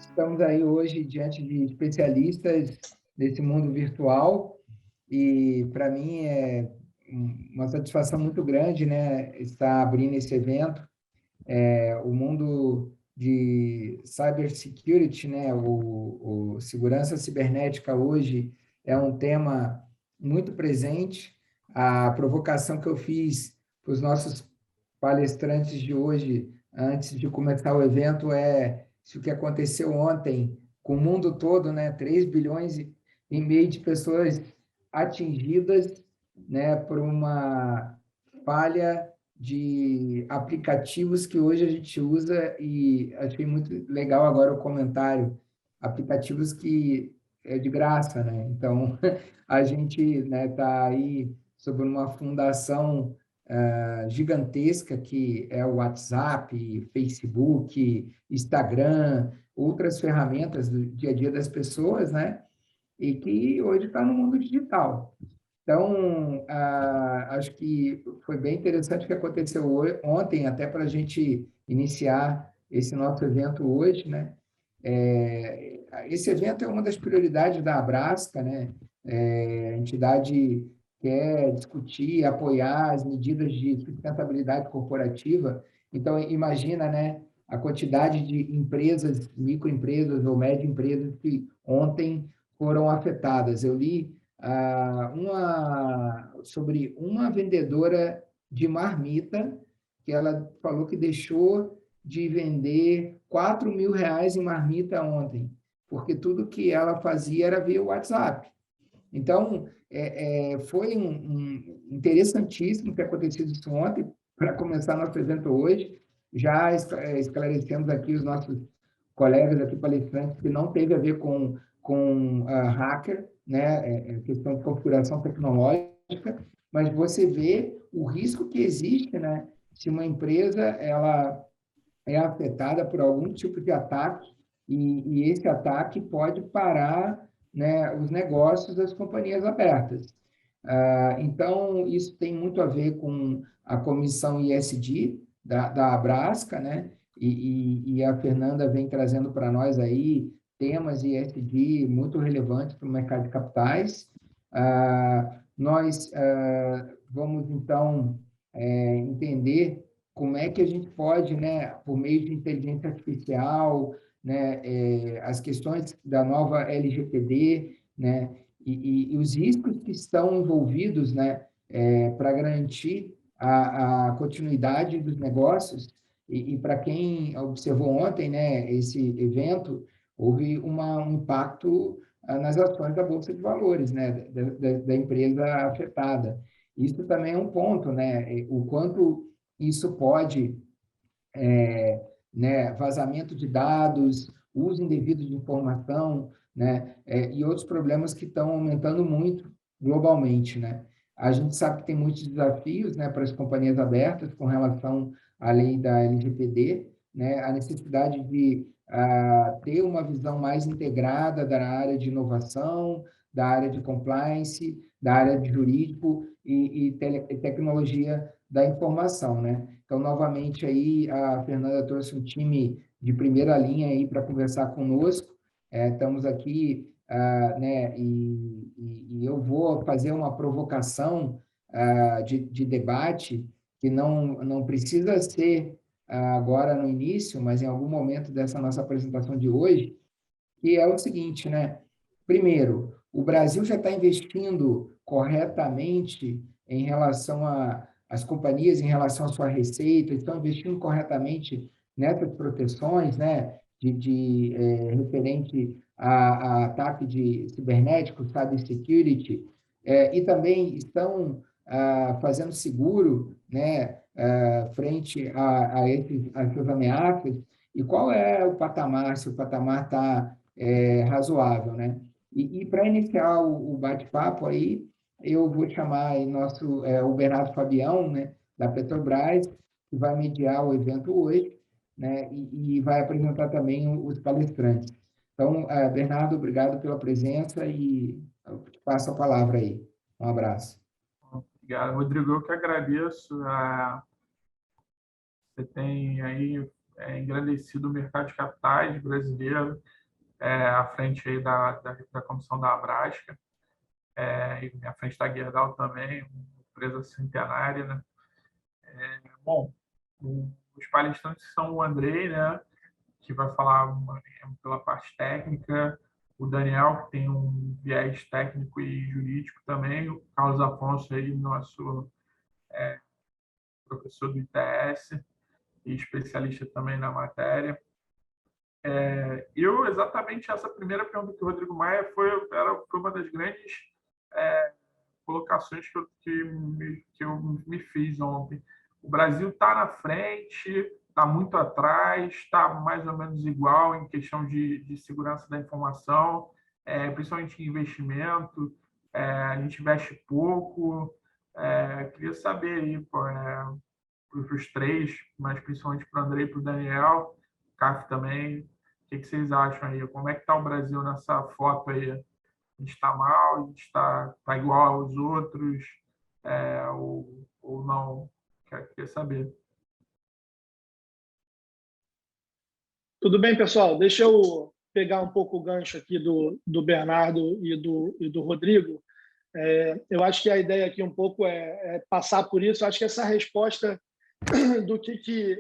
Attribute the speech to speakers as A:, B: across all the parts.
A: Estamos aí hoje diante de especialistas desse mundo virtual e, para mim, é uma satisfação muito grande, né, estar abrindo esse evento. O mundo de cybersecurity, né, o segurança cibernética hoje é um tema muito presente. A provocação que eu fiz para os nossos palestrantes de hoje, antes de começar o evento, é se o que aconteceu ontem com o mundo todo, né, 3 bilhões e meio de pessoas atingidas, né, por uma falha de aplicativos que hoje a gente usa, e achei muito legal agora o comentário, aplicativos que é de graça, né? Então, a gente, né, tá aí sobre uma fundação gigantesca que é o WhatsApp, Facebook, Instagram, outras ferramentas do dia a dia das pessoas, né? E que hoje está no mundo digital. Então, acho que foi bem interessante o que aconteceu ontem, até para a gente iniciar esse nosso evento hoje, né? Esse evento é uma das prioridades da Abrasca, né? A entidade quer discutir, apoiar as medidas de sustentabilidade corporativa. Então, imagina, né, a quantidade de empresas, microempresas ou médio empresas que ontem foram afetadas. Eu li sobre uma vendedora de marmita, que ela falou que deixou de vender R$ 4.000 em marmita ontem, porque tudo que ela fazia era via WhatsApp. Então, foi interessantíssimo ter acontecido isso ontem, para começar nosso evento hoje. Já esclarecemos aqui os nossos colegas aqui palestrantes que não teve a ver com hacker, né, questão de configuração tecnológica, mas você vê o risco que existe, né, se uma empresa ela é afetada por algum tipo de ataque, e esse ataque pode parar, né, os negócios das companhias abertas. Então, isso tem muito a ver com a comissão ISD da Abrasca, né? E a Fernanda vem trazendo para nós aí temas ISD muito relevantes para o mercado de capitais. Nós vamos, então, entender como é que a gente pode, né, por meio de inteligência artificial, né, as questões da nova LGPD, né, e os riscos que estão envolvidos, né, para garantir a continuidade dos negócios. E para quem observou ontem, né, esse evento, houve um impacto nas ações da Bolsa de Valores, né, da empresa afetada. Isso também é um ponto, né, o quanto isso pode, né, vazamento de dados, uso indevido de informação, né, e outros problemas que estão aumentando muito globalmente, né. A gente sabe que tem muitos desafios, né, para as companhias abertas com relação à lei da LGPD, né, a necessidade de ter uma visão mais integrada da área de inovação, da área de compliance, da área de jurídico e tecnologia da informação, né? Então, novamente, aí a Fernanda trouxe um time de primeira linha aí para conversar conosco. Estamos aqui, né, e eu vou fazer uma provocação de debate que não precisa ser agora no início, mas em algum momento dessa nossa apresentação de hoje, que é o seguinte, né? Primeiro, o Brasil já está investindo corretamente em relação às companhias, em relação à sua receita, estão investindo corretamente nessas proteções, né? Referente a ataque de cibernético, cybersecurity, e também estão fazendo seguro, né? Frente a essas ameaças. E qual é o patamar, se o patamar está razoável, né? E para iniciar o bate-papo aí, eu vou chamar aí o Bernardo Fabião, né, da Petrobras, que vai mediar o evento hoje, né, e vai apresentar também os palestrantes. Então, Bernardo, obrigado pela presença e eu te passo a palavra aí. Um abraço.
B: Obrigado, Rodrigo. Eu que agradeço. Você tem aí engrandecido o mercado de capitais brasileiro, à frente aí da comissão da Abrasca, e à frente da Gerdau também, uma empresa centenária, né? Bom, os palestrantes são o Andrei, né, que vai falar pela parte técnica, o Daniel, que tem um viés técnico e jurídico também, o Carlos Afonso, aí, nosso professor do ITS e especialista também na matéria. Exatamente essa primeira pergunta que o Rodrigo Maia foi uma das grandes colocações que eu me fiz ontem. O Brasil está na frente, está muito atrás, está mais ou menos igual em questão de segurança da informação, principalmente em investimento. A gente investe pouco. Queria saber aí, para os três, mas principalmente para o André e para o Daniel, o CAF também, o que vocês acham aí? Como é que está o Brasil nessa foto aí? A gente está mal, a gente está igual aos outros, ou não? Queria saber.
C: Tudo bem, pessoal? Deixa eu pegar um pouco o gancho aqui do Bernardo e do Rodrigo. Eu acho que a ideia aqui um pouco é passar por isso. Eu acho que essa resposta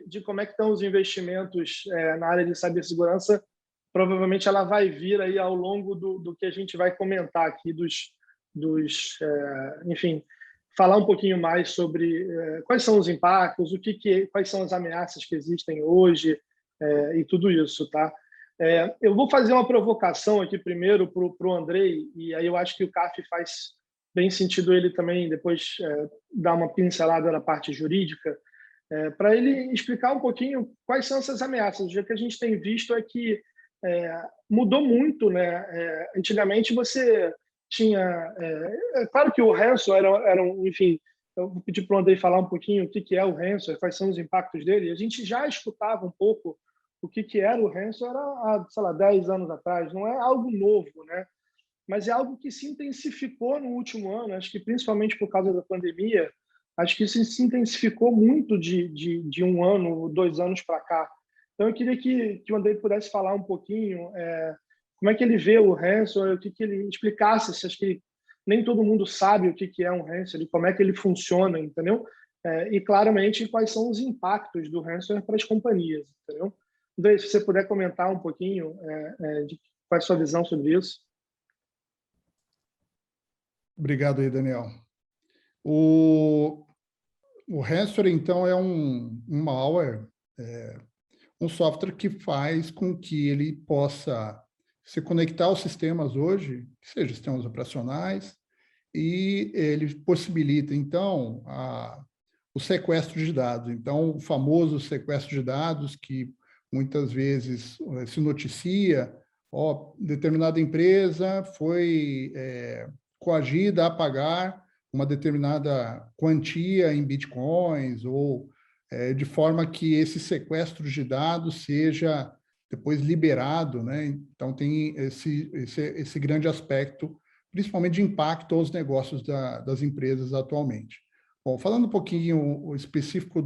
C: de como é que estão os investimentos na área de cibersegurança, provavelmente ela vai vir aí ao longo do que a gente vai comentar aqui, enfim, falar um pouquinho mais sobre quais são os impactos, quais são as ameaças que existem hoje e tudo isso, tá? Eu vou fazer uma provocação aqui primeiro para o Andrei, e aí eu acho que o CAF faz bem sentido ele também depois dar uma pincelada na parte jurídica, para ele explicar um pouquinho quais são essas ameaças. O que a gente tem visto é que mudou muito, né? Antigamente você tinha... claro que o ransomware enfim, eu vou pedir para o Andrei falar um pouquinho o que é o ransomware, quais são os impactos dele. A gente já escutava um pouco o que era o ransomware há, sei lá, 10 anos atrás. Não é algo novo, né? Mas é algo que se intensificou no último ano, acho que principalmente por causa da pandemia. Acho que isso se intensificou muito de 1 ano, 2 anos para cá. Então, eu queria que o Andrei pudesse falar um pouquinho como é que ele vê o ransomware, o que ele explicasse, se acho que nem todo mundo sabe o que é um ransomware, como é que ele funciona, entendeu? E, claramente, quais são os impactos do ransomware para as companhias, entendeu? Andrei, se você puder comentar um pouquinho qual é a sua visão sobre isso.
D: Obrigado aí, Daniel. O ransomware, então, é um malware, um software que faz com que ele possa se conectar aos sistemas hoje, que sejam sistemas operacionais, e ele possibilita, então, o sequestro de dados. Então, o famoso sequestro de dados, que muitas vezes se noticia, determinada empresa foi coagida a pagar uma determinada quantia em bitcoins, ou de forma que esse sequestro de dados seja depois liberado, né? Então, tem esse grande aspecto, principalmente de impacto aos negócios das empresas atualmente. Bom, falando um pouquinho específico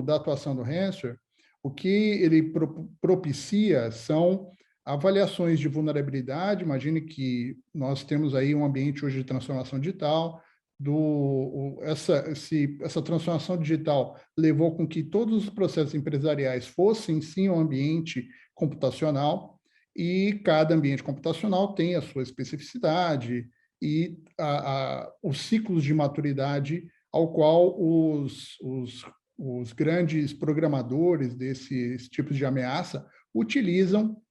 D: da atuação do ransomware, o que ele propicia são avaliações de vulnerabilidade. Imagine que nós temos aí um ambiente hoje de transformação digital. Essa transformação digital levou com que todos os processos empresariais fossem, sim, um ambiente computacional, e cada ambiente computacional tem a sua especificidade e os ciclos de maturidade ao qual os grandes programadores desses tipos de ameaça utilizam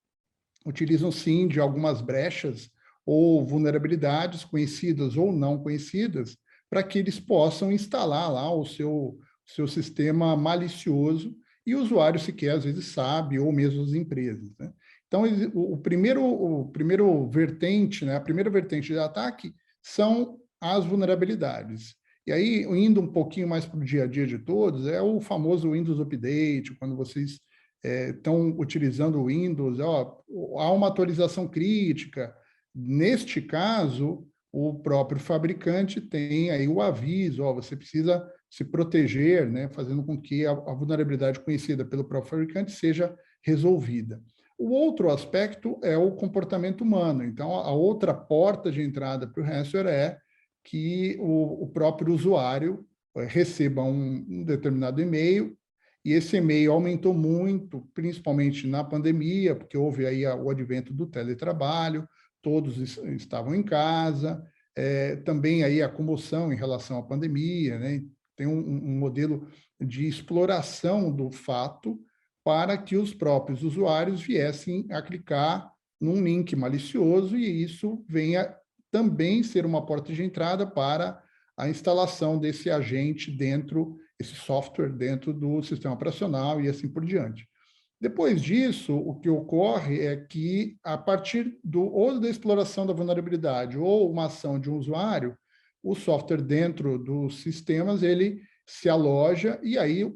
D: sim de algumas brechas ou vulnerabilidades conhecidas ou não conhecidas, para que eles possam instalar lá o seu sistema malicioso, e o usuário sequer às vezes sabe, ou mesmo as empresas, né? Então, o primeiro vertente, né, a primeira vertente de ataque são as vulnerabilidades. E aí, indo um pouquinho mais para o dia a dia de todos, é o famoso Windows Update, quando vocês estão utilizando o Windows, há uma atualização crítica. Neste caso, o próprio fabricante tem aí o aviso, você precisa se proteger, né, fazendo com que a vulnerabilidade conhecida pelo próprio fabricante seja resolvida. O outro aspecto é o comportamento humano. Então, a outra porta de entrada para o ransomware é que o próprio usuário receba um determinado e-mail, e esse e-mail aumentou muito, principalmente na pandemia, porque houve aí o advento do teletrabalho, todos estavam em casa, também aí a comoção em relação à pandemia, né? Tem um modelo de exploração do fato para que os próprios usuários viessem a clicar num link malicioso e isso venha também ser uma porta de entrada para a instalação desse agente dentro, esse software dentro do sistema operacional e assim por diante. Depois disso, o que ocorre é que, a partir ou da exploração da vulnerabilidade ou uma ação de um usuário, o software dentro dos sistemas, ele se aloja e aí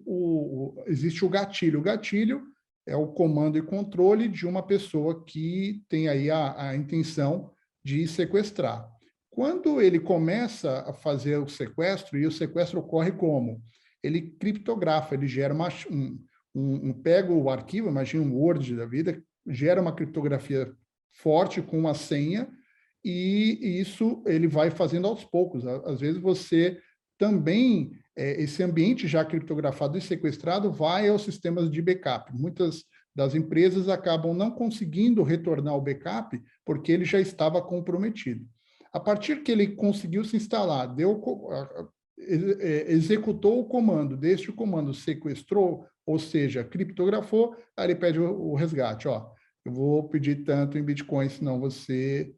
D: existe o gatilho. O gatilho é o comando e controle de uma pessoa que tem aí a intenção de sequestrar. Quando ele começa a fazer o sequestro, e o sequestro ocorre como? Ele criptografa, ele gera pega o arquivo, imagina um Word da vida, gera uma criptografia forte com uma senha, e isso ele vai fazendo aos poucos. Às vezes você também, esse ambiente já criptografado e sequestrado vai aos sistemas de backup. Muitas das empresas acabam não conseguindo retornar o backup porque ele já estava comprometido. A partir que ele conseguiu se instalar, executou o comando, deste comando sequestrou, ou seja, criptografou, aí ele pede o resgate. Ó, eu vou pedir tanto em Bitcoin, senão você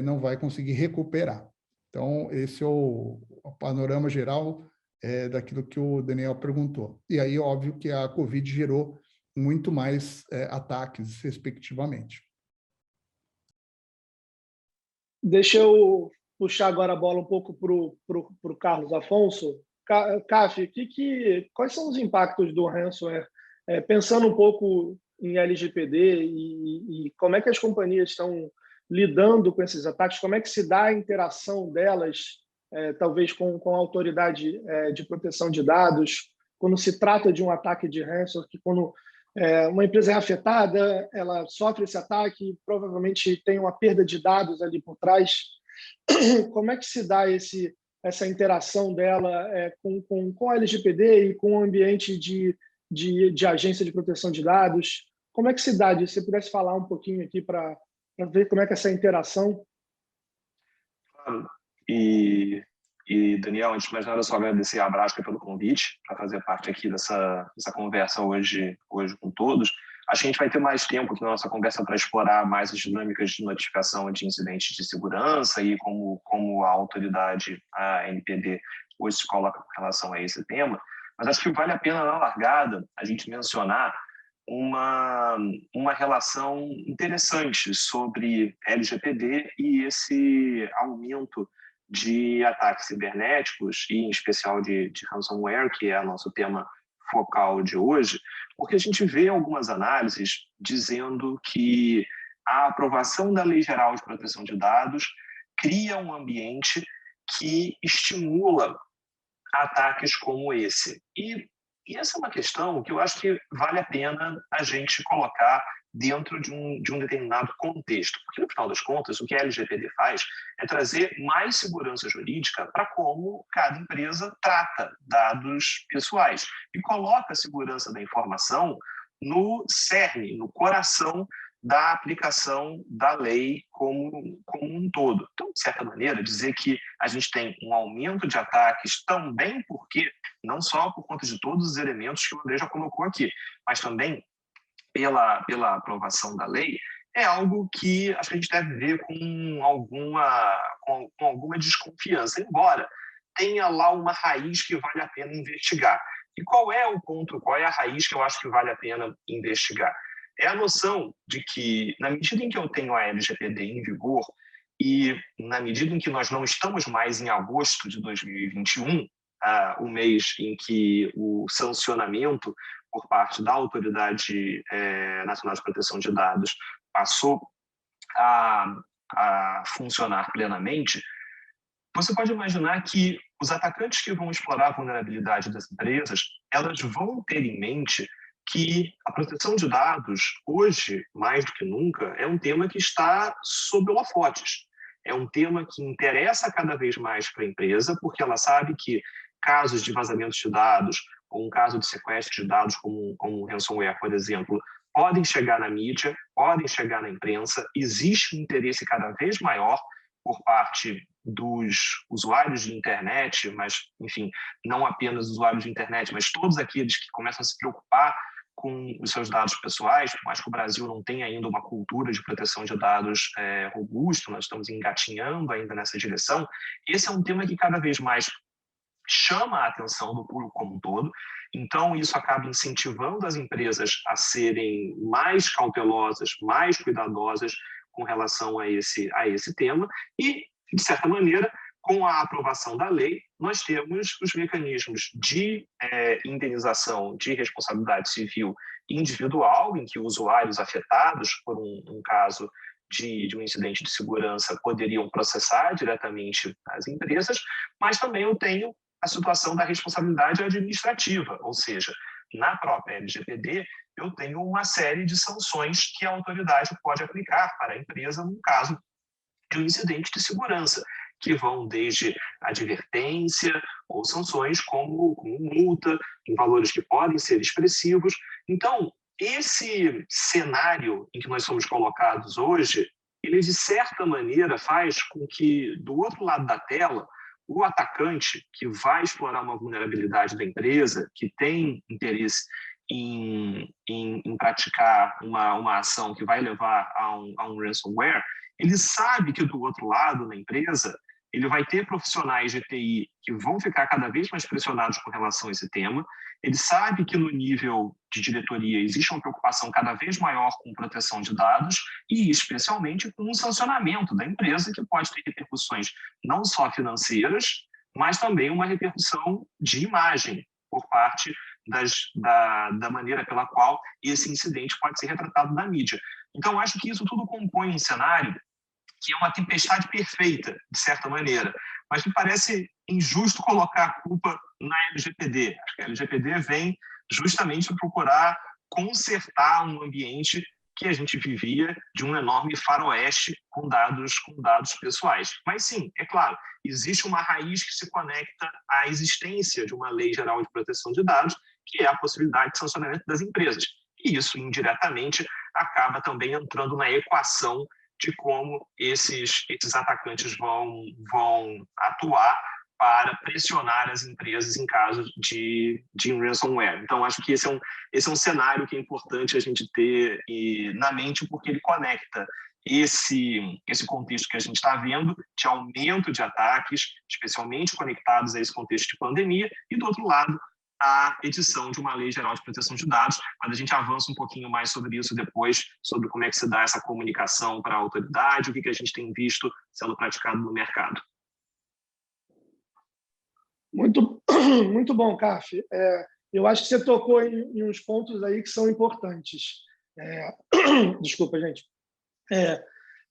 D: não vai conseguir recuperar. Então, esse é o panorama geral daquilo que o Daniel perguntou. E aí, óbvio que a Covid gerou muito mais ataques, respectivamente.
C: Deixa eu puxar agora a bola um pouco para o Carlos Afonso. Caf, quais são os impactos do ransomware? Pensando um pouco em LGPD e como é que as companhias estão lidando com esses ataques, como é que se dá a interação delas, talvez com a autoridade de proteção de dados, quando se trata de um ataque de ransomware, que quando uma empresa é afetada, ela sofre esse ataque, provavelmente tem uma perda de dados ali por trás. Como é que se dá essa interação dela com a LGPD e com o ambiente de agência de proteção de dados? Como é que se dá disso? Se você pudesse falar um pouquinho aqui para ver como é que é essa interação.
E: Claro. E Daniel, antes de mais nada, eu só agradecer a Abrasca pelo convite para fazer parte aqui dessa conversa hoje com todos. Acho que a gente vai ter mais tempo aqui na nossa conversa para explorar mais as dinâmicas de notificação de incidentes de segurança e como a autoridade, a NPD, hoje se coloca com relação a esse tema. Mas acho que vale a pena, na largada, a gente mencionar uma relação interessante sobre LGPD e esse aumento de ataques cibernéticos, e em especial de ransomware, que é o nosso tema focal de hoje, porque a gente vê algumas análises dizendo que a aprovação da Lei Geral de Proteção de Dados cria um ambiente que estimula ataques como esse. E essa é uma questão que eu acho que vale a pena a gente colocar dentro de um determinado contexto. Porque, no final das contas, o que a LGPD faz é trazer mais segurança jurídica para como cada empresa trata dados pessoais e coloca a segurança da informação no cerne, no coração da aplicação da lei como um todo. Então, de certa maneira, dizer que a gente tem um aumento de ataques também porque, não só por conta de todos os elementos que o André já colocou aqui, mas também pela aprovação da lei, é algo que acho que a gente deve ver com alguma desconfiança, embora tenha lá uma raiz que vale a pena investigar. E qual é o ponto, qual é a raiz que eu acho que vale a pena investigar? É a noção de que, na medida em que eu tenho a LGPD em vigor e na medida em que nós não estamos mais em agosto de 2021, o mês em que o sancionamento por parte da Autoridade Nacional de Proteção de Dados passou a funcionar plenamente, você pode imaginar que os atacantes que vão explorar a vulnerabilidade das empresas, elas vão ter em mente que a proteção de dados, hoje, mais do que nunca, é um tema que está sob holofotes. É um tema que interessa cada vez mais para a empresa, porque ela sabe que casos de vazamento de dados, ou um caso de sequestro de dados, como um ransomware, por exemplo, podem chegar na mídia, podem chegar na imprensa. Existe um interesse cada vez maior por parte dos usuários de internet, mas, enfim, não apenas usuários de internet, mas todos aqueles que começam a se preocupar com os seus dados pessoais, por mais que o Brasil não tenha ainda uma cultura de proteção de dados robusta, nós estamos engatinhando ainda nessa direção. Esse é um tema que cada vez mais chama a atenção do público como um todo, então isso acaba incentivando as empresas a serem mais cautelosas, mais cuidadosas com relação a esse tema e, de certa maneira, com a aprovação da lei, nós temos os mecanismos de indenização de responsabilidade civil individual, em que usuários afetados por um caso de um incidente de segurança poderiam processar diretamente as empresas, mas também eu tenho a situação da responsabilidade administrativa, ou seja, na própria LGPD, eu tenho uma série de sanções que a autoridade pode aplicar para a empresa no caso de um incidente de segurança, que vão desde advertência ou sanções como multa, em valores que podem ser expressivos. Então, esse cenário em que nós somos colocados hoje, ele, de certa maneira, faz com que, do outro lado da tela, o atacante que vai explorar uma vulnerabilidade da empresa, que tem interesse em praticar uma ação que vai levar a um ransomware, ele sabe que do outro lado, na empresa, ele vai ter profissionais de TI que vão ficar cada vez mais pressionados com relação a esse tema. Ele sabe que no nível de diretoria existe uma preocupação cada vez maior com proteção de dados e especialmente com o sancionamento da empresa, que pode ter repercussões não só financeiras, mas também uma repercussão de imagem por parte da maneira pela qual esse incidente pode ser retratado na mídia. Então, acho que isso tudo compõe um cenário que é uma tempestade perfeita, de certa maneira, mas me parece injusto colocar a culpa na LGPD. Acho que a LGPD vem justamente procurar consertar um ambiente que a gente vivia de um enorme faroeste com dados pessoais. Mas sim, é claro, existe uma raiz que se conecta à existência de uma lei geral de proteção de dados, que é a possibilidade de sancionamento das empresas. E isso, indiretamente, acaba também entrando na equação de como esses atacantes vão atuar para pressionar as empresas em caso de ransomware. Então, acho que esse é um cenário que é importante a gente ter na mente, porque ele conecta esse contexto que a gente está vendo de aumento de ataques, especialmente conectados a esse contexto de pandemia, e, do outro lado, a edição de uma lei geral de proteção de dados, mas a gente avança um pouquinho mais sobre isso depois, sobre como é que se dá essa comunicação para a autoridade, o que a gente tem visto sendo praticado no mercado.
C: Muito, muito bom, Caf. Eu acho que você tocou em uns pontos aí que são importantes. Desculpa, gente.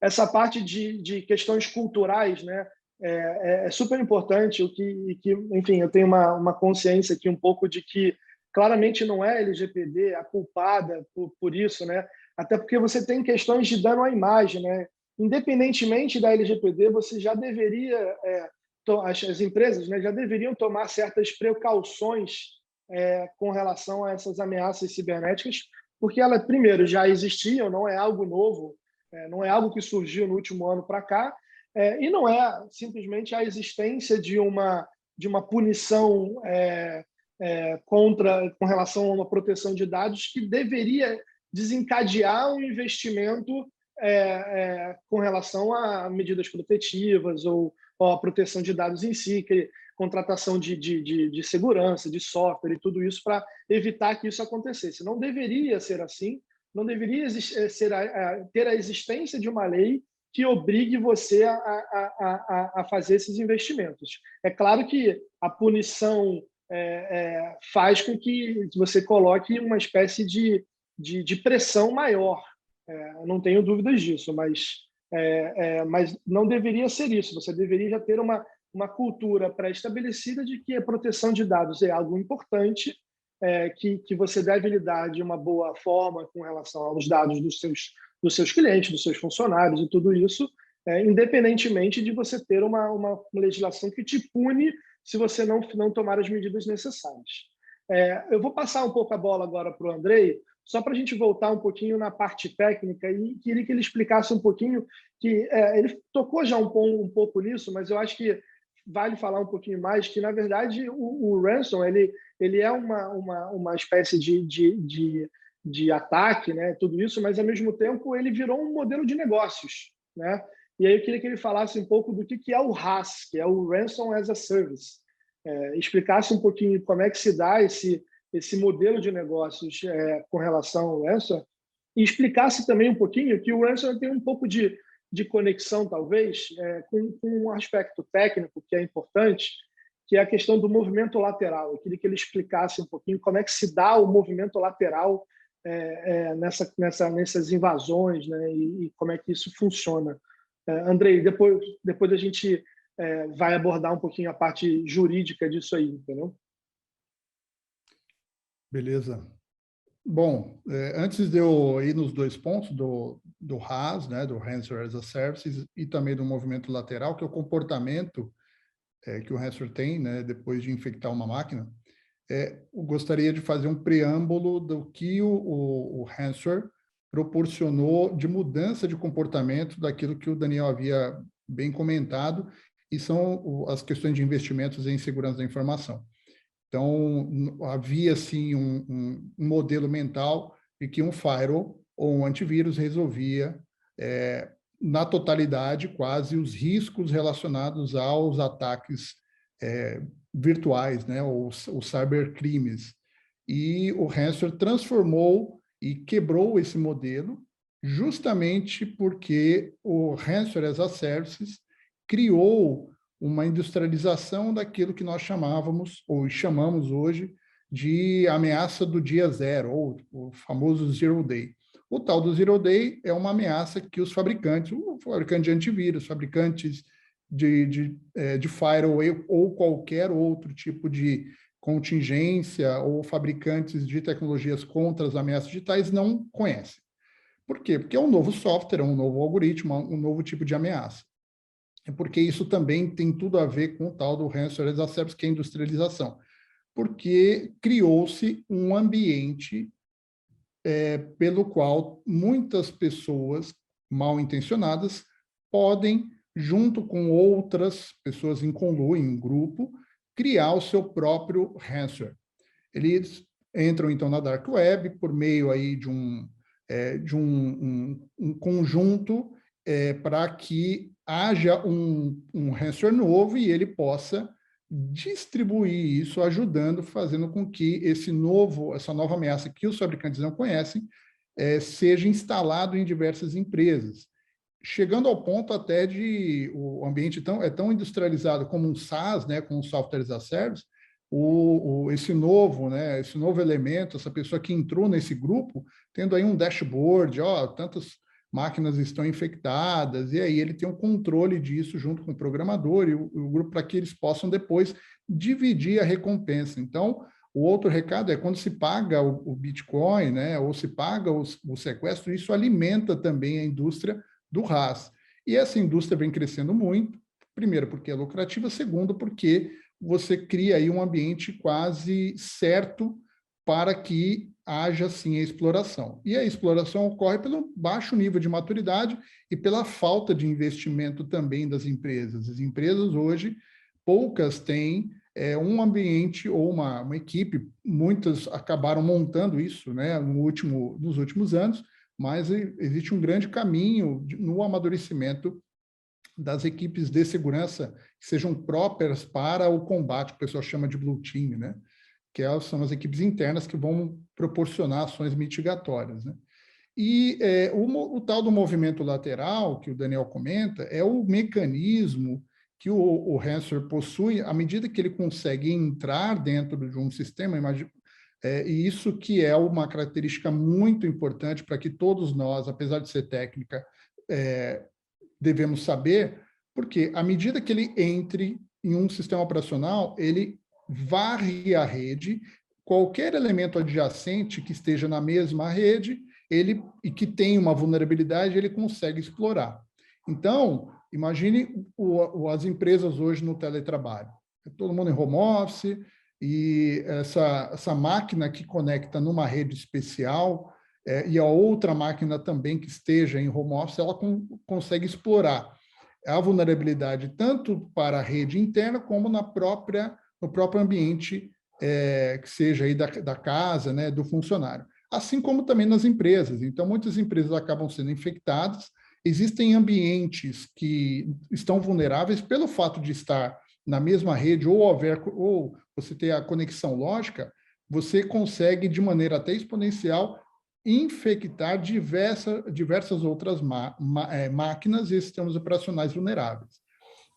C: Essa parte de questões culturais, né? É super importante, enfim, eu tenho uma consciência aqui um pouco de que claramente não é a LGPD a culpada por isso, né? Até porque você tem questões de dano à imagem, né? Independentemente da LGPD, você já deveria, as empresas, né, já deveriam tomar certas precauções com relação a essas ameaças cibernéticas, porque elas, primeiro, já existiam, não é algo novo, não é algo que surgiu no último ano para cá, e não é simplesmente a existência de uma punição com relação a uma proteção de dados que deveria desencadear um investimento com relação a medidas protetivas ou a proteção de dados em si, contratação de segurança, de software e tudo isso para evitar que isso acontecesse. Não deveria ser assim, não deveria ter a existência de uma lei que obrigue você a fazer esses investimentos. É claro que a punição faz com que você coloque uma espécie de pressão maior. Não tenho dúvidas disso, mas não deveria ser isso. Você deveria já ter uma cultura pré-estabelecida de que a proteção de dados é algo importante, que você deve lidar de uma boa forma com relação aos dados dos seus clientes, dos seus funcionários e tudo isso, independentemente de você ter uma legislação que te pune se você não tomar as medidas necessárias. Eu vou passar um pouco a bola agora para o Andrei, só para a gente voltar um pouquinho na parte técnica, e queria que ele explicasse um pouquinho, que ele tocou já um pouco nisso, mas eu acho que vale falar um pouquinho mais, que, na verdade, o ransom ele é uma espécie de ataque, né, tudo isso, mas, ao mesmo tempo, ele virou um modelo de negócios, né? E aí eu queria que ele falasse um pouco do que é o RAS, que é o Ransom as a Service. Explicasse um pouquinho como é que se dá esse modelo de negócios com relação ao ransom, e explicasse também um pouquinho que o ransom tem um pouco de conexão, talvez, com um aspecto técnico que é importante, que é a questão do movimento lateral. Eu queria que ele explicasse um pouquinho como é que se dá o movimento lateral nessas invasões, né, e como é que isso funciona. Andrei, depois a gente vai abordar um pouquinho a parte jurídica disso aí, entendeu?
D: Beleza. Bom, antes de eu ir nos dois pontos do RAS, né, do Ransomware as a Service, e também do movimento lateral, que é o comportamento que o ransomware tem, né, depois de infectar uma máquina, eu gostaria de fazer um preâmbulo do que o ransomware proporcionou de mudança de comportamento daquilo que o Daniel havia bem comentado, e são as questões de investimentos em segurança da informação. Então, havia, sim, um modelo mental de que um firewall ou um antivírus resolvia, na totalidade, quase, os riscos relacionados aos ataques virtuais, né, ou cybercrimes. E o ransomware transformou e quebrou esse modelo, justamente porque o Ransomware as a Service criou uma industrialização daquilo que nós chamávamos, ou chamamos hoje, de ameaça do dia zero, ou o famoso Zero Day. O tal do Zero Day é uma ameaça que os fabricantes, o fabricante de antivírus, fabricantes de firewall ou qualquer outro tipo de contingência, ou fabricantes de tecnologias contra as ameaças digitais não conhecem. Por quê? Porque é um novo software, um novo algoritmo, um novo tipo de ameaça. É porque isso também tem tudo a ver com o tal do Ransomware as a Service, que é a industrialização. Porque criou-se um ambiente pelo qual muitas pessoas mal intencionadas podem, junto com outras pessoas em conluio, em grupo, criar o seu próprio ransomware. Eles entram, então, na Dark Web por meio aí de um conjunto para que haja um ransomware novo e ele possa distribuir isso, ajudando, fazendo com que essa nova ameaça que os fabricantes não conhecem, seja instalado em diversas empresas. Chegando ao ponto até de o ambiente tão industrializado como um SaaS, né, como um Software as a Service, esse novo elemento, essa pessoa que entrou nesse grupo, tendo aí um dashboard, tantas máquinas estão infectadas, e aí ele tem um controle disso junto com o programador e o grupo, para que eles possam depois dividir a recompensa. Então, o outro recado é quando se paga o Bitcoin, né, ou se paga o sequestro, isso alimenta também a indústria do RAS. E essa indústria vem crescendo muito, primeiro porque é lucrativa, segundo porque você cria aí um ambiente quase certo para que haja, sim, a exploração. E a exploração ocorre pelo baixo nível de maturidade e pela falta de investimento também das empresas. As empresas hoje, poucas têm um ambiente ou uma equipe, muitas acabaram montando isso, né, nos últimos anos, mas existe um grande caminho no amadurecimento das equipes de segurança que sejam próprias para o combate, que o pessoal chama de Blue Team, né? Que são as equipes internas que vão proporcionar ações mitigatórias, né? E o tal do movimento lateral, que o Daniel comenta, é o mecanismo que o ransomware possui à medida que ele consegue entrar dentro de um sistema, e isso que é uma característica muito importante para que todos nós, apesar de ser técnica, devemos saber, porque à medida que ele entre em um sistema operacional, ele varre a rede, qualquer elemento adjacente que esteja na mesma rede, e que tem uma vulnerabilidade, ele consegue explorar. Então, imagine as empresas hoje no teletrabalho. Todo mundo em home office, e essa máquina que conecta numa rede especial, e a outra máquina também que esteja em home office, ela consegue explorar a vulnerabilidade tanto para a rede interna como no próprio ambiente que seja aí da casa, né, do funcionário. Assim como também nas empresas. Então, muitas empresas acabam sendo infectadas. Existem ambientes que estão vulneráveis pelo fato de estar na mesma rede ou você ter a conexão lógica, você consegue, de maneira até exponencial, infectar diversas outras máquinas e sistemas operacionais vulneráveis.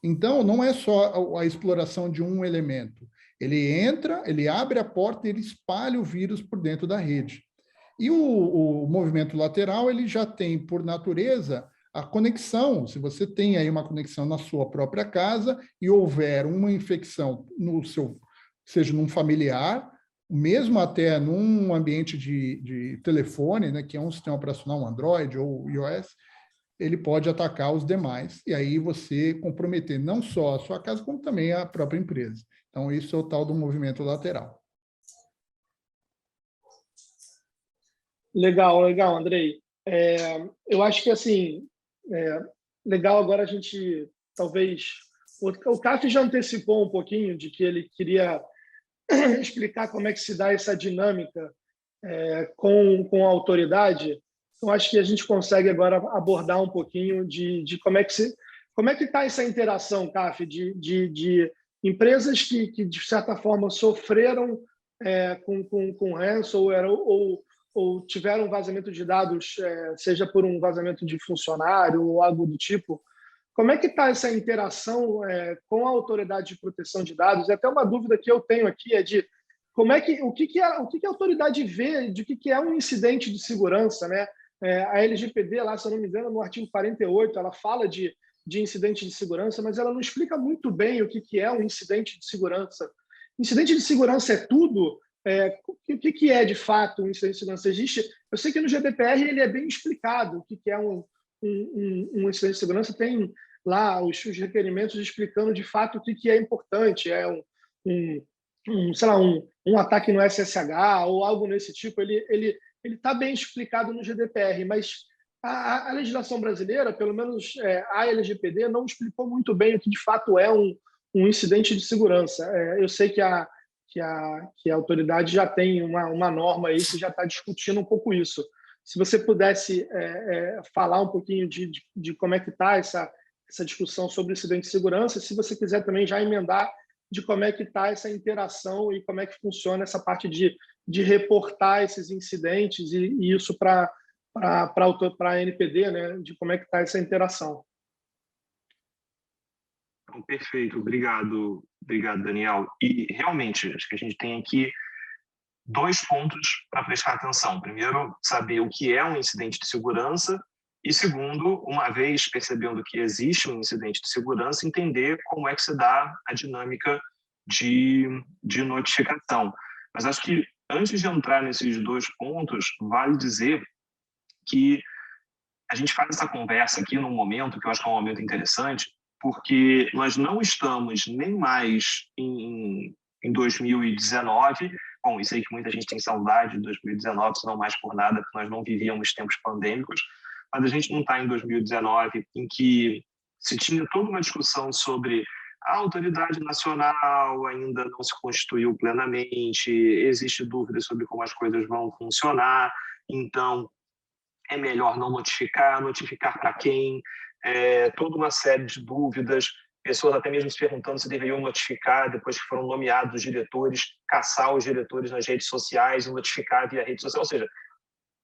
D: Então, não é só a exploração de um elemento. Ele entra, ele abre a porta e ele espalha o vírus por dentro da rede. E o movimento lateral, ele já tem, por natureza, a conexão. Se você tem aí uma conexão na sua própria casa e houver uma infecção seja num familiar, mesmo até num ambiente de telefone, né, que é um sistema operacional Android ou iOS, ele pode atacar os demais, e aí você comprometer não só a sua casa, como também a própria empresa. Então, isso é o tal do movimento lateral.
C: Legal, Andrei. Eu acho que, assim, legal agora a gente, talvez... O CAF já antecipou um pouquinho de que ele queria explicar como é que se dá essa dinâmica com a autoridade. Então, acho que a gente consegue agora abordar um pouquinho de como é que está essa interação, CAF, de empresas que, de certa forma, sofreram com ransomware ou tiveram vazamento de dados, seja por um vazamento de funcionário ou algo do tipo. Como é que está essa interação com a autoridade de proteção de dados? É até uma dúvida que eu tenho aqui de o que a autoridade vê de que é um incidente de segurança, né? A LGPD, lá, se eu não me engano, no artigo 48, ela fala de incidente de segurança, mas ela não explica muito bem o que é um incidente de segurança. Incidente de segurança é tudo? O que é, de fato, um incidente de segurança? Eu sei que no GDPR ele é bem explicado o que é um incidente de segurança, tem lá os requerimentos explicando, de fato, o que é importante. Sei lá, um ataque no SSH ou algo nesse tipo, ele está bem explicado no GDPR, mas a legislação brasileira, pelo menos a LGPD, não explicou muito bem o que de fato é um incidente de segurança. Eu sei que a autoridade já tem uma norma aí que já está discutindo um pouco isso. Se você pudesse falar um pouquinho de como é que está essa discussão sobre incidente de segurança, se você quiser também já emendar de como é que está essa interação e como é que funciona essa parte de reportar esses incidentes e isso para a NPD, né? De como é que está essa interação.
E: Perfeito, obrigado, Daniel. E realmente, acho que a gente tem aqui 2 pontos para prestar atenção. Primeiro, saber o que é um incidente de segurança e, segundo, uma vez percebendo que existe um incidente de segurança, entender como é que se dá a dinâmica de notificação. Mas acho que, antes de entrar nesses 2 pontos, vale dizer que a gente faz essa conversa aqui num momento que eu acho que é um momento interessante, porque nós não estamos nem mais em 2019. Bom, isso aí que muita gente tem saudade de 2019, se não mais por nada, porque nós não vivíamos tempos pandêmicos, mas a gente não está em 2019, em que se tinha toda uma discussão sobre a autoridade nacional ainda não se constituiu plenamente, existe dúvida sobre como as coisas vão funcionar, então é melhor não notificar para quem, toda uma série de dúvidas, pessoas até mesmo se perguntando se deveriam notificar depois que foram nomeados os diretores, caçar os diretores nas redes sociais e notificar via rede social. Ou seja,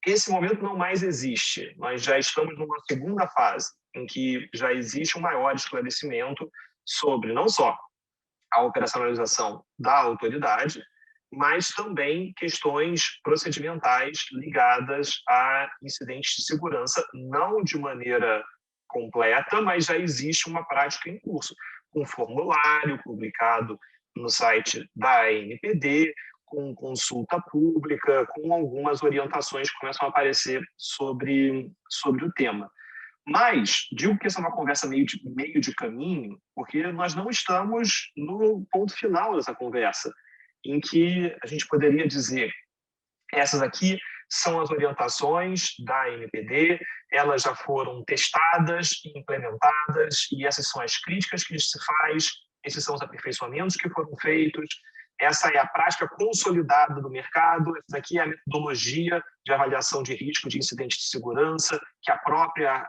E: esse momento não mais existe. Nós já estamos numa segunda fase em que já existe um maior esclarecimento sobre não só a operacionalização da autoridade, mas também questões procedimentais ligadas a incidentes de segurança, não de maneira completa, mas já existe uma prática em curso. com formulário publicado no site da ANPD, com consulta pública, com algumas orientações que começam a aparecer sobre o tema. Mas digo que essa é uma conversa meio de caminho, porque nós não estamos no ponto final dessa conversa, em que a gente poderia dizer: essas aqui são as orientações da ANPD, elas já foram testadas e implementadas, e essas são as críticas que se faz, esses são os aperfeiçoamentos que foram feitos, essa é a prática consolidada do mercado, essa aqui é a metodologia de avaliação de risco de incidente de segurança que a própria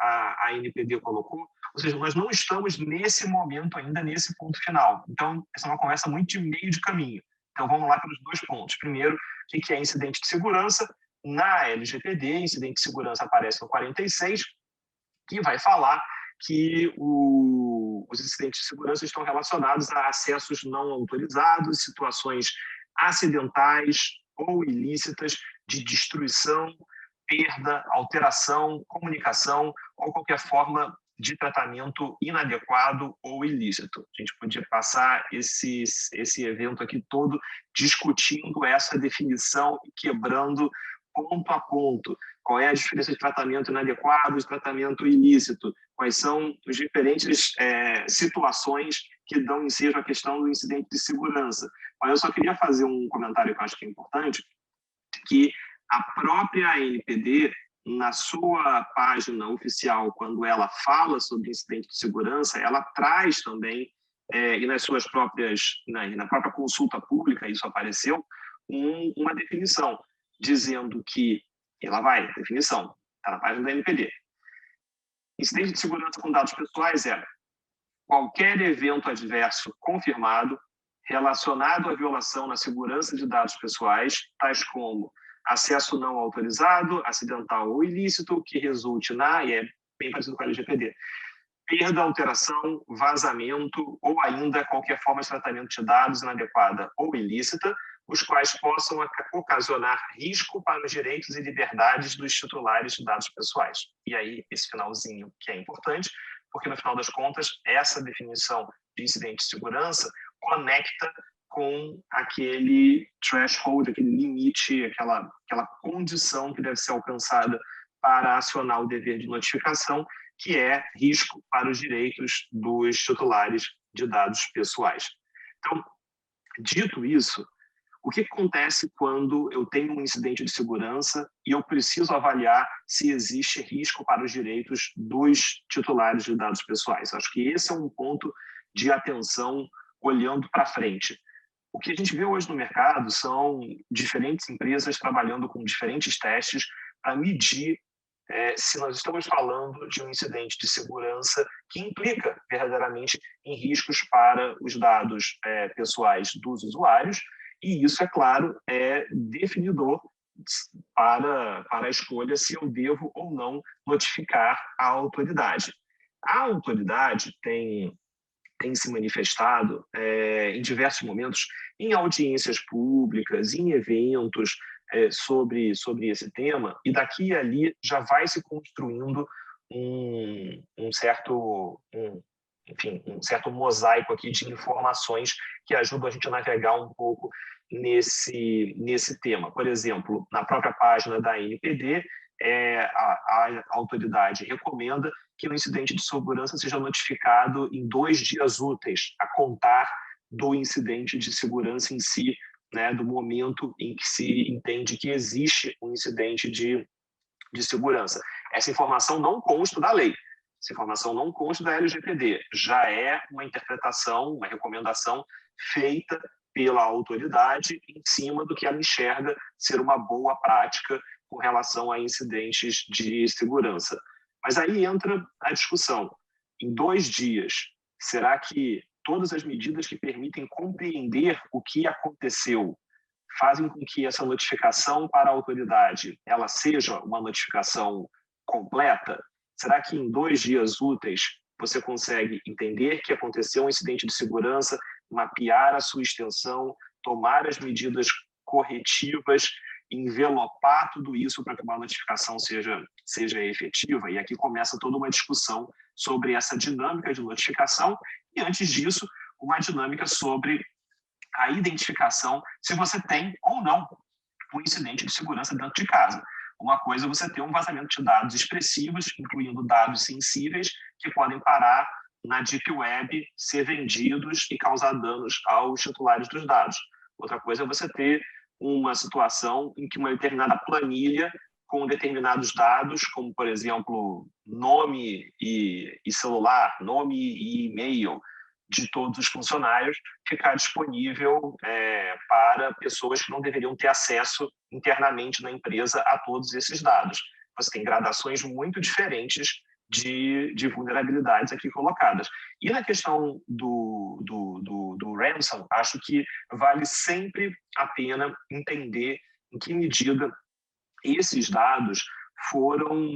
E: ANPD colocou. Ou seja, nós não estamos nesse momento ainda, nesse ponto final. Então, essa é uma conversa muito de meio de caminho. Então, vamos lá para os 2 pontos. Primeiro, o que é incidente de segurança? Na LGPD, incidente de segurança aparece no 46, que vai falar que os incidentes de segurança estão relacionados a acessos não autorizados, situações acidentais ou ilícitas de destruição, perda, alteração, comunicação ou qualquer forma de tratamento inadequado ou ilícito. A gente podia passar esse evento aqui todo discutindo essa definição e quebrando ponto a ponto. Qual é a diferença de tratamento inadequado e de tratamento ilícito? Quais são as diferentes situações que dão ensejo à questão do incidente de segurança? Mas eu só queria fazer um comentário que eu acho que é importante, que a própria ANPD, na sua página oficial, quando ela fala sobre incidente de segurança, ela traz também, e nas suas próprias, na própria consulta pública, isso apareceu, uma definição, dizendo que, definição, está na página da ANPD, incidente de segurança com dados pessoais é qualquer evento adverso confirmado relacionado à violação na segurança de dados pessoais, tais como acesso não autorizado, acidental ou ilícito, que resulte e é bem parecido com a LGPD, perda, alteração, vazamento ou ainda qualquer forma de tratamento de dados inadequada ou ilícita, os quais possam ocasionar risco para os direitos e liberdades dos titulares de dados pessoais. E aí, esse finalzinho que é importante, porque no final das contas, essa definição de incidente de segurança conecta com aquele threshold, aquele limite, aquela condição que deve ser alcançada para acionar o dever de notificação, que é risco para os direitos dos titulares de dados pessoais. Então, dito isso, o que acontece quando eu tenho um incidente de segurança e eu preciso avaliar se existe risco para os direitos dos titulares de dados pessoais? Acho que esse é um ponto de atenção olhando para frente. O que a gente vê hoje no mercado são diferentes empresas trabalhando com diferentes testes para medir se nós estamos falando de um incidente de segurança que implica verdadeiramente em riscos para os dados pessoais dos usuários, e isso, é claro, é definidor para a escolha se eu devo ou não notificar a autoridade. A autoridade tem se manifestado em diversos momentos, em audiências públicas, em eventos sobre esse tema, e daqui e ali já vai se construindo um certo mosaico aqui de informações que ajudam a gente a navegar um pouco nesse tema. Por exemplo, na própria página da ANPD, a autoridade recomenda que o incidente de segurança seja notificado em 2 dias úteis, a contar do incidente de segurança em si, né, do momento em que se entende que existe um incidente de segurança. Essa informação não consta da lei, essa informação não consta da LGPD, já é uma interpretação, uma recomendação feita pela autoridade em cima do que ela enxerga ser uma boa prática com relação a incidentes de segurança. Mas aí entra a discussão. Em 2 dias, será que todas as medidas que permitem compreender o que aconteceu fazem com que essa notificação para a autoridade ela seja uma notificação completa? Será que em 2 dias úteis você consegue entender que aconteceu um incidente de segurança, mapear a sua extensão, tomar as medidas corretivas, envelopar tudo isso para que uma notificação seja efetiva? E aqui começa toda uma discussão sobre essa dinâmica de notificação e, antes disso, uma dinâmica sobre a identificação se você tem ou não um incidente de segurança dentro de casa. Uma coisa é você ter um vazamento de dados expressivos, incluindo dados sensíveis, que podem parar na Deep Web, ser vendidos e causar danos aos titulares dos dados. Outra coisa é você ter uma situação em que uma determinada planilha com determinados dados, como, por exemplo, nome e celular, nome e e-mail de todos os funcionários, ficar disponível para pessoas que não deveriam ter acesso internamente na empresa a todos esses dados. Você tem gradações muito diferentes de vulnerabilidades aqui colocadas. E na questão do ransom, acho que vale sempre a pena entender em que medida esses dados foram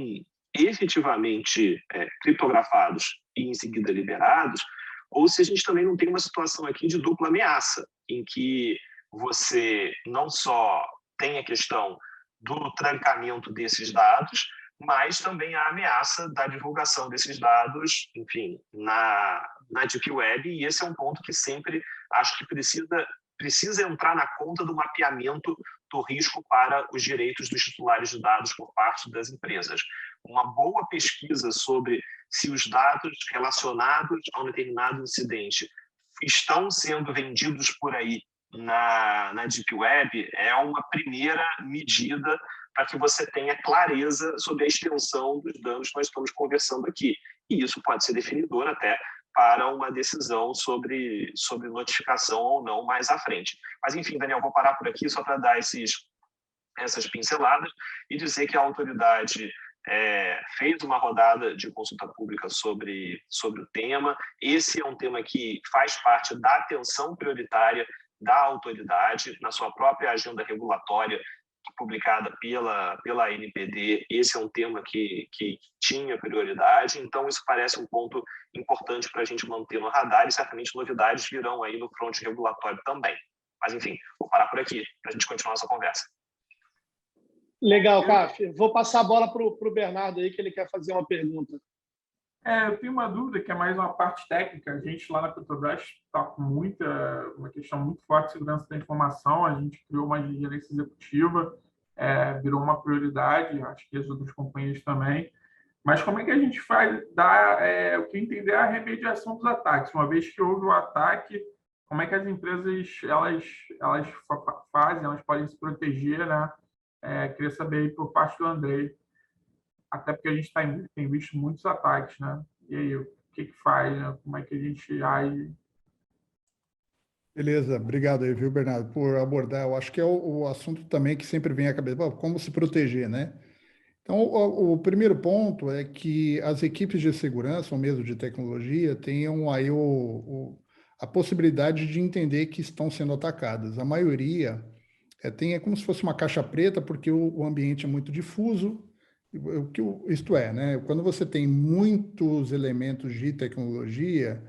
E: efetivamente criptografados e em seguida liberados, ou se a gente também não tem uma situação aqui de dupla ameaça, em que você não só tem a questão do trancamento desses dados, mas também a ameaça da divulgação desses dados, enfim, na Deep Web, e esse é um ponto que sempre acho que precisa entrar na conta do mapeamento do risco para os direitos dos titulares de dados por parte das empresas. Uma boa pesquisa sobre se os dados relacionados a um determinado incidente estão sendo vendidos por aí na Deep Web é uma primeira medida para que você tenha clareza sobre a extensão dos danos que nós estamos conversando aqui. E isso pode ser definidor até para uma decisão sobre notificação ou não mais à frente. Mas, enfim, Daniel, vou parar por aqui só para dar essas pinceladas e dizer que a autoridade fez uma rodada de consulta pública sobre o tema. Esse é um tema que faz parte da atenção prioritária da autoridade na sua própria agenda regulatória publicada pela ANPD. Esse é um tema que tinha prioridade, então isso parece um ponto importante para a gente manter no radar e certamente novidades virão aí no fronte regulatório também. Mas, enfim, vou parar por aqui para a gente continuar essa conversa.
C: Legal, Caf. Vou passar a bola para o Bernardo aí, que ele quer fazer uma pergunta.
B: Eu tenho uma dúvida que é mais uma parte técnica. A gente lá na Petrobras está com uma questão muito forte de segurança da informação. A gente criou uma gerência executiva, virou uma prioridade, acho que as outras companhias também. Mas como é que a gente faz, o que entender a remediação dos ataques? Uma vez que houve o ataque, como é que as empresas elas fazem, elas podem se proteger, né? Queria saber aí por parte do Andrei. Até porque a gente tem visto muitos ataques, né? E aí, o que faz, né? Como é que a gente age?
D: Beleza, obrigado aí, viu, Bernardo, por abordar. Eu acho que é o assunto também que sempre vem à cabeça, como se proteger, né? Então, o primeiro ponto é que as equipes de segurança, ou mesmo de tecnologia, tenham aí a possibilidade de entender que estão sendo atacadas. A maioria é como se fosse uma caixa preta, porque o ambiente é muito difuso. Isto é, né? Quando você tem muitos elementos de tecnologia,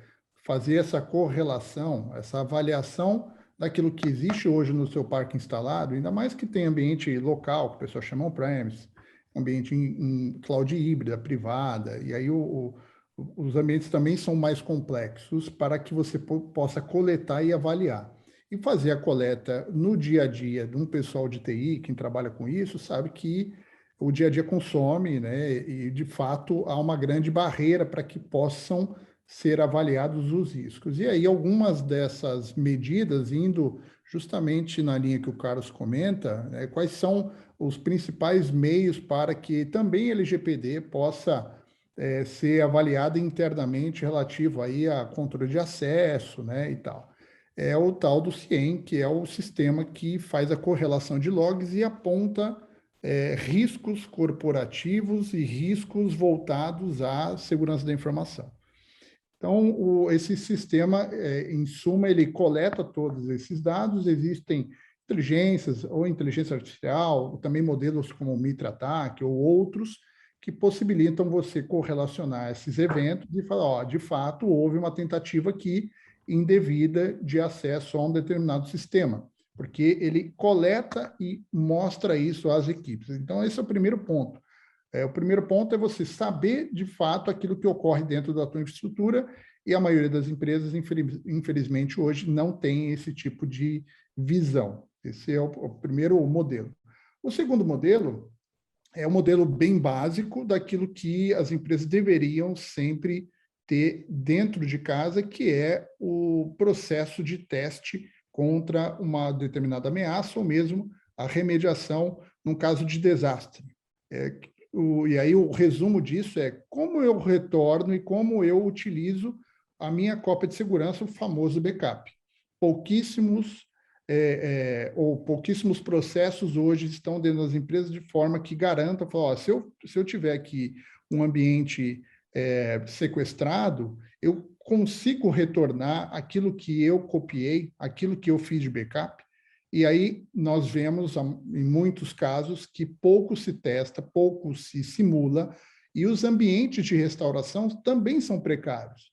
D: fazer essa correlação, essa avaliação daquilo que existe hoje no seu parque instalado, ainda mais que tem ambiente local, que o pessoal chama on-premise, ambiente em cloud híbrida, privada, e aí os ambientes também são mais complexos para que você possa coletar e avaliar. E fazer a coleta no dia a dia de um pessoal de TI, quem trabalha com isso, sabe que o dia a dia consome, né? E, de fato, há uma grande barreira para que possam ser avaliados os riscos. E aí, algumas dessas medidas, indo justamente na linha que o Carlos comenta, né, quais são os principais meios para que também a LGPD possa ser avaliada internamente relativo aí a controle de acesso, né, e tal. É o tal do CIEM, que é o sistema que faz a correlação de logs e aponta riscos corporativos e riscos voltados à segurança da informação. Então, esse sistema, em suma, ele coleta todos esses dados, existem inteligências ou inteligência artificial, também modelos como o Mitra-Ataque ou outros, que possibilitam você correlacionar esses eventos e falar, de fato, houve uma tentativa aqui indevida de acesso a um determinado sistema, porque ele coleta e mostra isso às equipes. Então, esse é o primeiro ponto. O primeiro ponto é você saber, de fato, aquilo que ocorre dentro da tua infraestrutura, e a maioria das empresas, infelizmente, hoje não tem esse tipo de visão. Esse é o primeiro modelo. O segundo modelo é um modelo bem básico daquilo que as empresas deveriam sempre ter dentro de casa, que é o processo de teste contra uma determinada ameaça ou mesmo a remediação num caso de desastre. E aí o resumo disso é como eu retorno e como eu utilizo a minha cópia de segurança, o famoso backup. Pouquíssimos processos hoje estão dentro das empresas de forma que garantam, se eu tiver aqui um ambiente sequestrado, eu consigo retornar aquilo que eu copiei, aquilo que eu fiz de backup. E aí nós vemos, em muitos casos, que pouco se testa, pouco se simula, e os ambientes de restauração também são precários.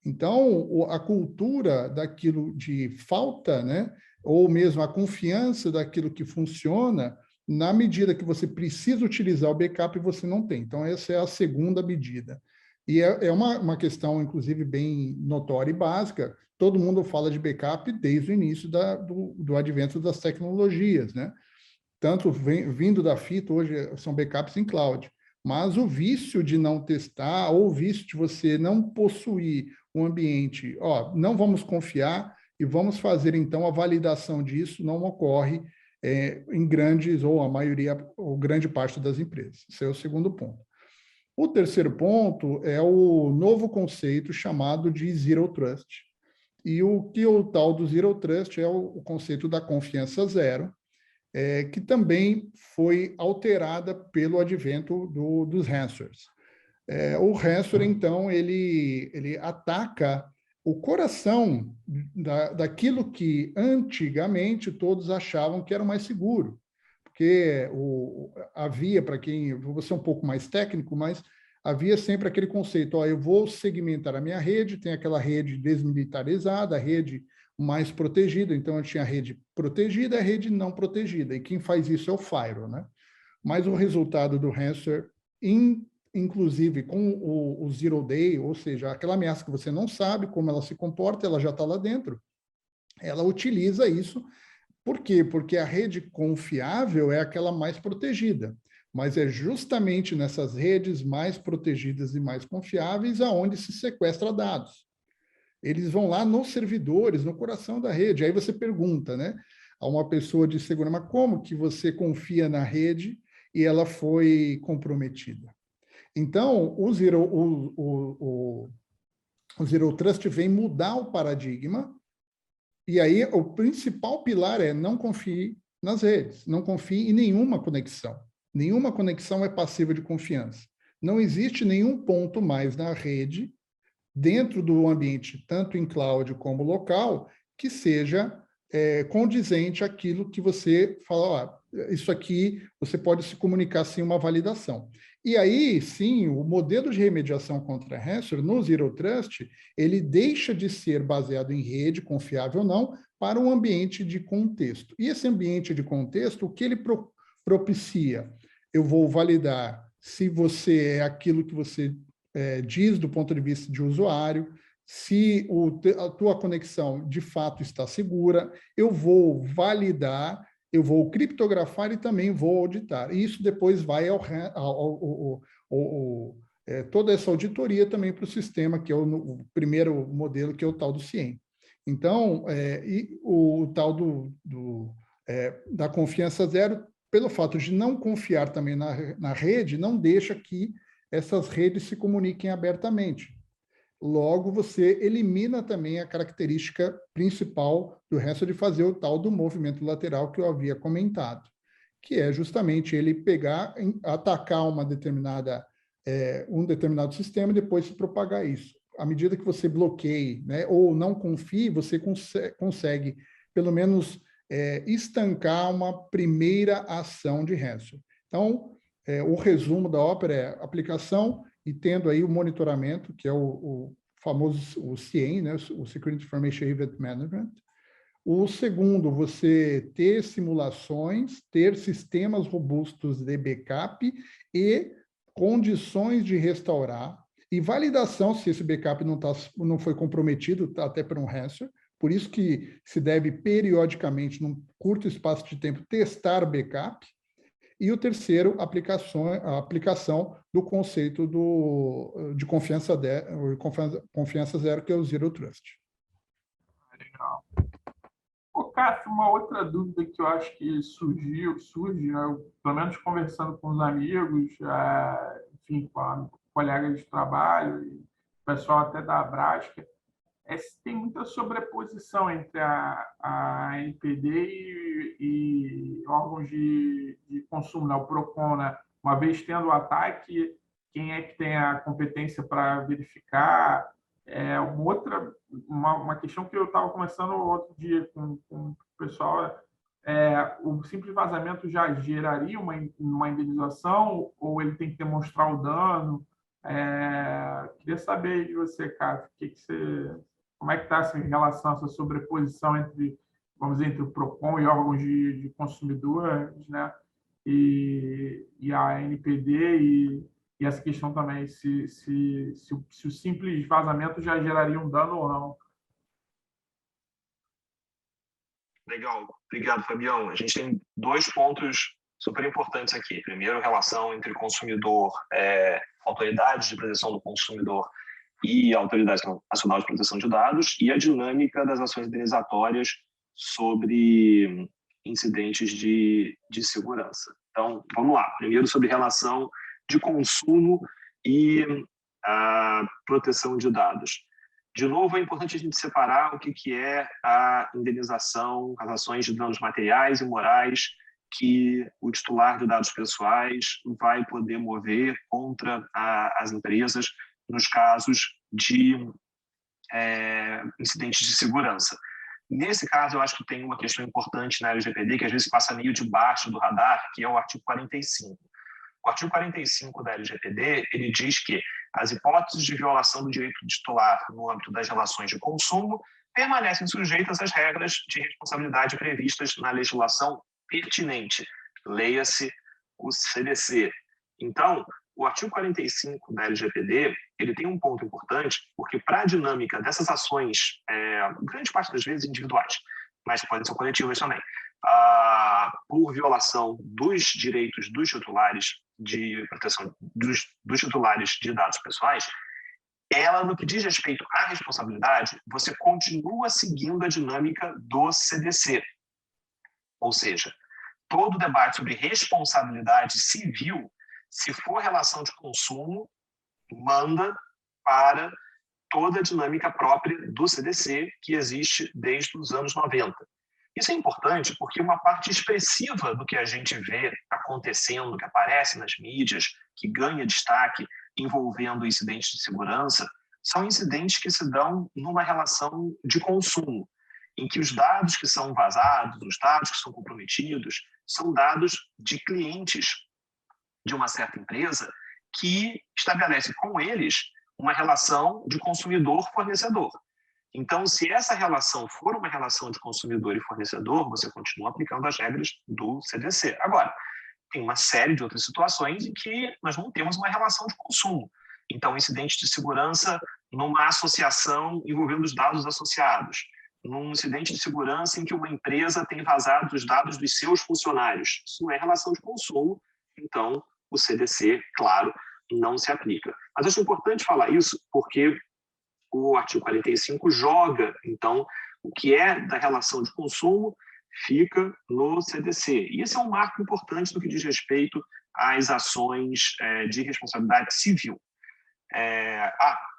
D: Então, a cultura daquilo de falta, né, ou mesmo a confiança daquilo que funciona, na medida que você precisa utilizar o backup, você não tem. Então, essa é a segunda medida. E é uma questão, inclusive, bem notória e básica. Todo mundo fala de backup desde o início do advento das tecnologias, né? Tanto vindo da fita, hoje são backups em cloud. Mas o vício de não testar, ou o vício de você não possuir um ambiente, não vamos confiar e vamos fazer, então, a validação disso, não ocorre em grandes, ou a maioria, ou grande parte das empresas. Esse é o segundo ponto. O terceiro ponto é o novo conceito chamado de Zero Trust. E o tal do Zero Trust é o conceito da confiança zero, que também foi alterada pelo advento dos ransomwares. O ransomware, então, ele ataca o coração daquilo que antigamente todos achavam que era o mais seguro. Porque havia, para quem, vou ser um pouco mais técnico, mas havia sempre aquele conceito, eu vou segmentar a minha rede, tem aquela rede desmilitarizada, a rede mais protegida, então eu tinha a rede protegida e a rede não protegida, e quem faz isso é o firewall, né? Mas o resultado do ransomware, inclusive com o Zero Day, ou seja, aquela ameaça que você não sabe como ela se comporta, ela já está lá dentro, ela utiliza isso. Por quê? Porque a rede confiável é aquela mais protegida, mas é justamente nessas redes mais protegidas e mais confiáveis aonde se sequestra dados. Eles vão lá nos servidores, no coração da rede. Aí você pergunta, né, a uma pessoa de segurança, mas como que você confia na rede e ela foi comprometida? Então, o Zero Trust vem mudar o paradigma. E aí, o principal pilar é não confie nas redes, não confie em nenhuma conexão. Nenhuma conexão é passiva de confiança. Não existe nenhum ponto mais na rede, dentro do ambiente, tanto em cloud como local, que seja condizente àquilo que você fala, isso aqui você pode se comunicar sem uma validação. E aí, sim, o modelo de remediação contra ransomware no Zero Trust, ele deixa de ser baseado em rede, confiável ou não, para um ambiente de contexto. E esse ambiente de contexto, o que ele propicia? Eu vou validar se você é aquilo que você diz do ponto de vista de usuário, se a tua conexão de fato está segura, eu vou validar, eu vou criptografar e também vou auditar. E isso depois vai toda essa auditoria também para o sistema, que é o primeiro modelo, que é o tal do CIEM. Então, o tal da confiança zero, pelo fato de não confiar também na rede, não deixa que essas redes se comuniquem abertamente. Logo, você elimina também a característica principal do resto de fazer o tal do movimento lateral que eu havia comentado, que é justamente ele pegar, atacar um determinado sistema e depois se propagar isso. À medida que você bloqueie, né, ou não confie, você consegue, pelo menos, estancar uma primeira ação de ransomware. Então, o resumo da ópera é aplicação e tendo aí o monitoramento, que é o famoso CIEM, né, o Security Information Event Management. O segundo, você ter simulações, ter sistemas robustos de backup e condições de restaurar e validação se esse backup não foi comprometido, até por um ransomware. Por isso que se deve periodicamente, num curto espaço de tempo, testar backup. E o terceiro, a aplicação do conceito de confiança zero, que é o Zero Trust.
B: Legal. Cássio, uma outra dúvida que eu acho que surge, né, pelo menos conversando com os amigos, enfim, com colegas de trabalho, e o pessoal até da Abrasca, se tem muita sobreposição entre a NPD e órgãos de consumo, né? O PROCON, né? Uma vez tendo o ataque, quem é que tem a competência para verificar? Uma questão que eu estava conversando outro dia com o pessoal, o simples vazamento já geraria uma indenização ou ele tem que demonstrar o dano? Queria saber de você, Cássio, como é que está essa relação, essa sobreposição entre, vamos dizer, entre o PROCON e órgãos de consumidores, né? E a NPD e essa questão também, se o simples vazamento já geraria um dano ou não.
E: Legal, obrigado, Fabião. A gente tem 2 pontos super importantes aqui. Primeiro, a relação entre consumidor, autoridades de proteção do consumidor e a Autoridade Nacional de Proteção de Dados, e a dinâmica das ações indenizatórias sobre incidentes de segurança. Então, vamos lá. Primeiro, sobre relação de consumo e a proteção de dados. De novo, é importante a gente separar o que é a indenização, as ações de danos materiais e morais que o titular de dados pessoais vai poder mover contra as empresas nos casos de incidentes de segurança. Nesse caso, eu acho que tem uma questão importante na LGPD, que às vezes passa meio debaixo do radar, que é o artigo 45. O artigo 45 da LGPD, ele diz que as hipóteses de violação do direito titular no âmbito das relações de consumo permanecem sujeitas às regras de responsabilidade previstas na legislação pertinente. Leia-se o CDC. Então, o artigo 45 da LGPD, ele tem um ponto importante, porque para a dinâmica dessas ações, grande parte das vezes individuais, mas podem ser coletivas também, por violação dos direitos dos titulares de proteção, dos titulares de dados pessoais, ela, no que diz respeito à responsabilidade, você continua seguindo a dinâmica do CDC. Ou seja, todo o debate sobre responsabilidade civil, se for relação de consumo, manda para toda a dinâmica própria do CDC, que existe desde os anos 90. Isso é importante porque uma parte expressiva do que a gente vê acontecendo, que aparece nas mídias, que ganha destaque envolvendo incidentes de segurança, são incidentes que se dão numa relação de consumo, em que os dados que são vazados, os dados que são comprometidos, são dados de clientes de uma certa empresa que estabelece com eles uma relação de consumidor-fornecedor. Então, se essa relação for uma relação de consumidor e fornecedor, você continua aplicando as regras do CDC. Agora, tem uma série de outras situações em que nós não temos uma relação de consumo. Então, incidente de segurança numa associação envolvendo os dados associados, num incidente de segurança em que uma empresa tem vazado os dados dos seus funcionários. Isso não é relação de consumo, então o CDC, claro, não se aplica. Mas acho importante falar isso porque o artigo 45 joga, então, o que é da relação de consumo fica no CDC. E esse é um marco importante no que diz respeito às ações de responsabilidade civil.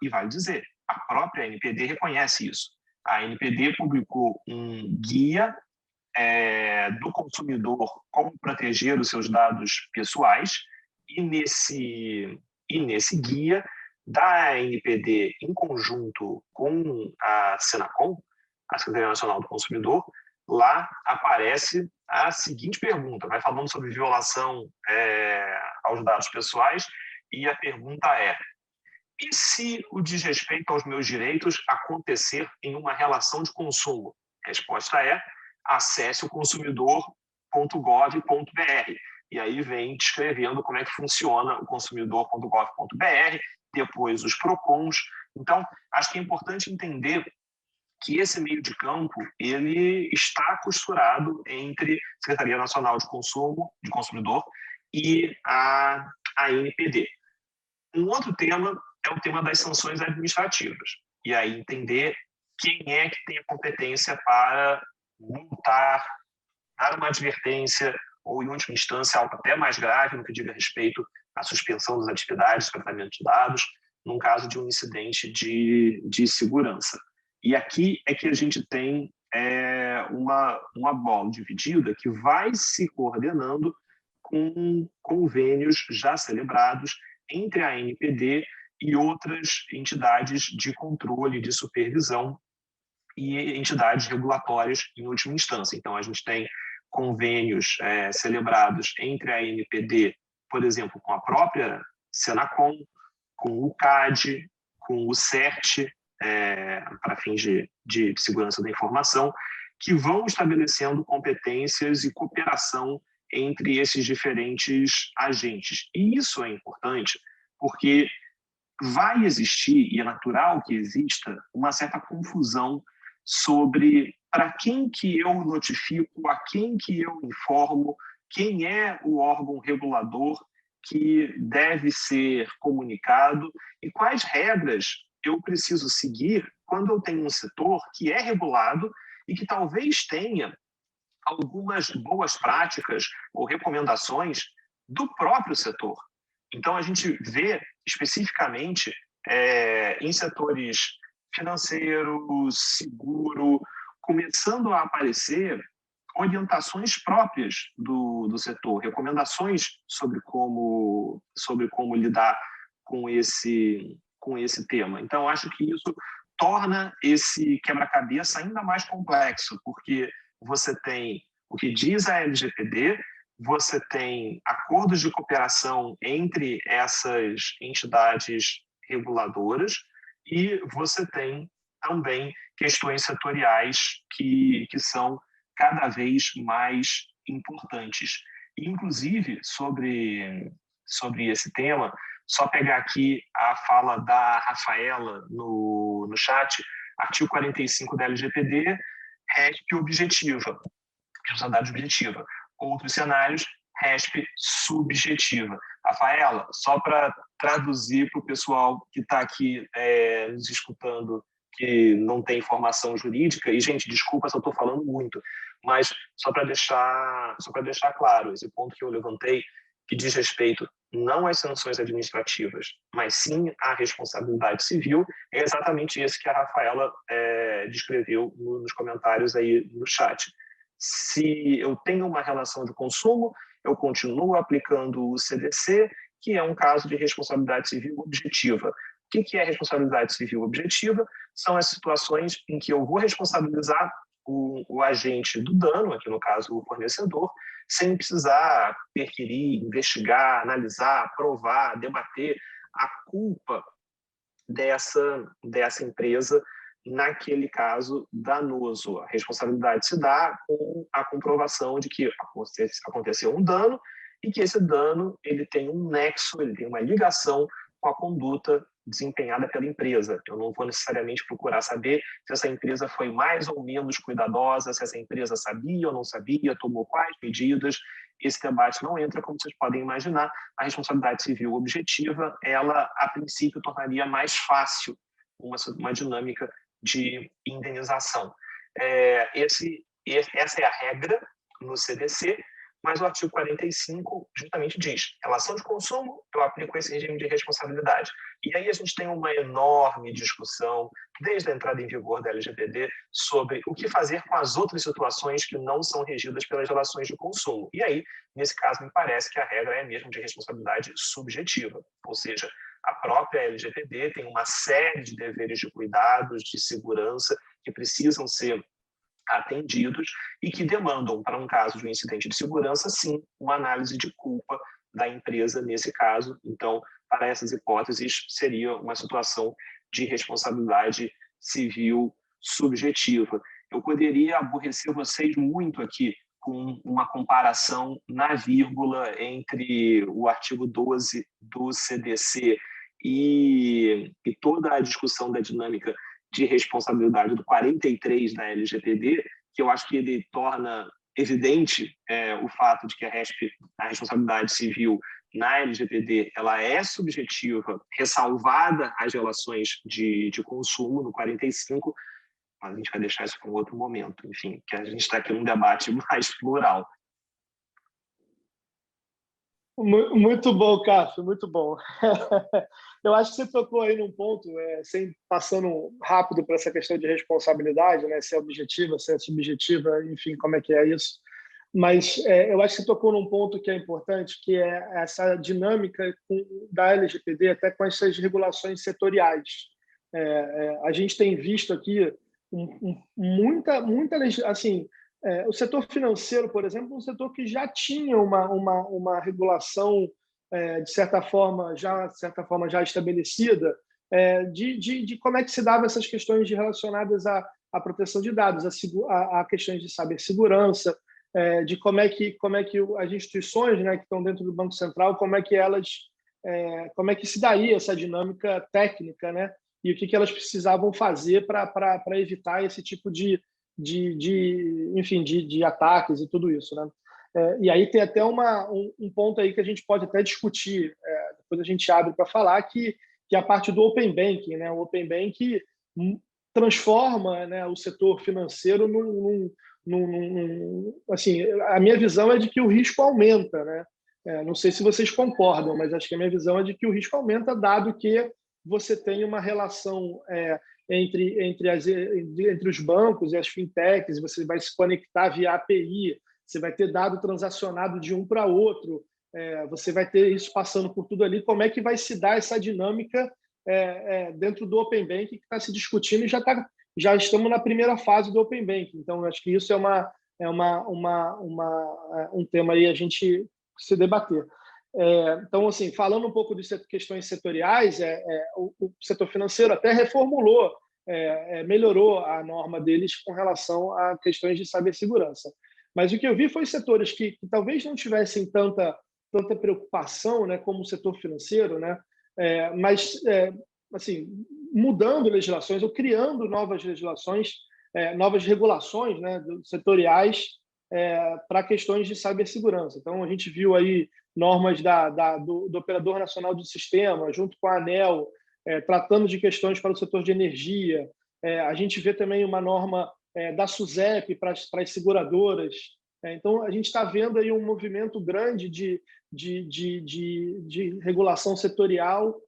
E: E vale dizer, a própria NPD reconhece isso. A NPD publicou um guia do consumidor como proteger os seus dados pessoais, e nesse guia da NPD, em conjunto com a Senacom, a Secretaria Nacional do Consumidor, lá aparece a seguinte pergunta, vai falando sobre violação aos dados pessoais, e a pergunta é: e se o desrespeito aos meus direitos acontecer em uma relação de consumo? A resposta é: acesse o consumidor.gov.br. e aí vem descrevendo como é que funciona o consumidor.gov.br, depois os PROCONs. Então, acho que é importante entender que esse meio de campo ele está costurado entre a Secretaria Nacional de Consumidor e a ANPD. Um outro tema é o tema das sanções administrativas. E aí entender quem é que tem a competência para multar, dar uma advertência ou, em última instância, algo até mais grave no que diga respeito à suspensão das atividades, tratamento de dados, num caso de um incidente de segurança. E aqui é que a gente tem uma bola dividida que vai se coordenando com convênios já celebrados entre a ANPD e outras entidades de controle, de supervisão e entidades regulatórias em última instância. Então, a gente tem convênios celebrados entre a ANPD, por exemplo, com a própria Senacom, com o CAD, com o CERT, para fins de segurança da informação, que vão estabelecendo competências e cooperação entre esses diferentes agentes. E isso é importante porque vai existir, e é natural que exista, uma certa confusão sobre para quem que eu notifico, a quem que eu informo, quem é o órgão regulador que deve ser comunicado e quais regras eu preciso seguir quando eu tenho um setor que é regulado e que talvez tenha algumas boas práticas ou recomendações do próprio setor. Então, a gente vê especificamente em setores financeiro, seguro, começando a aparecer orientações próprias do setor, recomendações sobre como lidar com esse tema. Então, acho que isso torna esse quebra-cabeça ainda mais complexo, porque você tem o que diz a LGPD, você tem acordos de cooperação entre essas entidades reguladoras e você tem também questões setoriais que são cada vez mais importantes. Inclusive, sobre esse tema, só pegar aqui a fala da Rafaela no chat, artigo 45 da LGPD, RESP objetiva, responsabilidade objetiva. Outros cenários, RESP subjetiva. Rafaela, só para traduzir para o pessoal que está aqui nos escutando, que não tem formação jurídica, e, gente, desculpa se eu estou falando muito, mas só para deixar claro, esse ponto que eu levantei, que diz respeito não às sanções administrativas, mas sim à responsabilidade civil, é exatamente esse que a Rafaela descreveu nos comentários aí no chat. Se eu tenho uma relação de consumo, eu continuo aplicando o CDC, que é um caso de responsabilidade civil objetiva. O que é responsabilidade civil objetiva? São as situações em que eu vou responsabilizar o agente do dano, aqui no caso o fornecedor, sem precisar perquirir, investigar, analisar, provar, debater a culpa dessa empresa naquele caso danoso. A responsabilidade se dá com a comprovação de que aconteceu um dano e que esse dano ele tem um nexo, ele tem uma ligação com a conduta desempenhada pela empresa. Eu não vou necessariamente procurar saber se essa empresa foi mais ou menos cuidadosa, se essa empresa sabia ou não sabia, tomou quais medidas. Esse debate não entra, como vocês podem imaginar. A responsabilidade civil objetiva, ela, a princípio, tornaria mais fácil uma dinâmica de indenização. Essa é a regra no CDC, mas o artigo 45 justamente diz: relação de consumo, eu aplico esse regime de responsabilidade. E aí a gente tem uma enorme discussão, desde a entrada em vigor da LGPD, sobre o que fazer com as outras situações que não são regidas pelas relações de consumo. E aí, nesse caso, me parece que a regra é mesmo de responsabilidade subjetiva, ou seja, a própria LGPD tem uma série de deveres de cuidados, de segurança, que precisam ser atendidos e que demandam, para um caso de um incidente de segurança, sim, uma análise de culpa da empresa nesse caso. Então, para essas hipóteses, seria uma situação de responsabilidade civil subjetiva. Eu poderia aborrecer vocês muito aqui com uma comparação na vírgula entre o artigo 12 do CDC e toda a discussão da dinâmica de responsabilidade do 43 da LGPD, que eu acho que ele torna evidente o fato de que a responsabilidade civil na LGPD ela é subjetiva, ressalvada as relações de consumo no 45, mas a gente vai deixar isso para um outro momento. Enfim, que a gente está aqui num debate mais plural.
C: Muito bom, Cássio, muito bom. Eu acho que você tocou aí num ponto, sem passando rápido para essa questão de responsabilidade, né? Se é objetiva, se é subjetiva, enfim, como é que é isso. Mas eu acho que você tocou num ponto que é importante, que é essa dinâmica da LGPD até com essas regulações setoriais. A gente tem visto aqui muita assim, o setor financeiro, por exemplo, um setor que já tinha uma regulação de certa forma já estabelecida de como é que se dava essas questões relacionadas à proteção de dados, a questões de cibersegurança, de como é que as instituições, né, que estão dentro do Banco Central, como é que se daria essa dinâmica técnica, né, e o que elas precisavam fazer para evitar esse tipo de ataques e tudo isso, né? E aí tem até um ponto aí que a gente pode até discutir, depois a gente abre para falar, que é a parte do Open Banking, né? O Open Banking transforma, né, o setor financeiro assim, a minha visão é de que o risco aumenta, né? Não sei se vocês concordam, mas acho que a minha visão é de que o risco aumenta, dado que você tem uma relação entre os bancos e as fintechs, você vai se conectar via API, você vai ter dado transacionado de um para outro, você vai ter isso passando por tudo ali. Como é que vai se dar essa dinâmica dentro do Open Banking que está se discutindo, e já estamos na primeira fase do Open Banking. Então, acho que isso é um tema aí a gente se debater. Então, assim, falando um pouco de questões setoriais, o setor financeiro até reformulou, melhorou a norma deles com relação a questões de cibersegurança. Mas o que eu vi foi setores que talvez não tivessem tanta preocupação, né, como o setor financeiro, né, mas assim, mudando legislações ou criando novas legislações, novas regulações, né, setoriais para questões de cibersegurança. Então, a gente viu aí normas do Operador Nacional do Sistema, junto com a ANEEL, tratando de questões para o setor de energia. A gente vê também uma norma da SUSEP para as seguradoras. Então, a gente está vendo aí um movimento grande de regulação setorial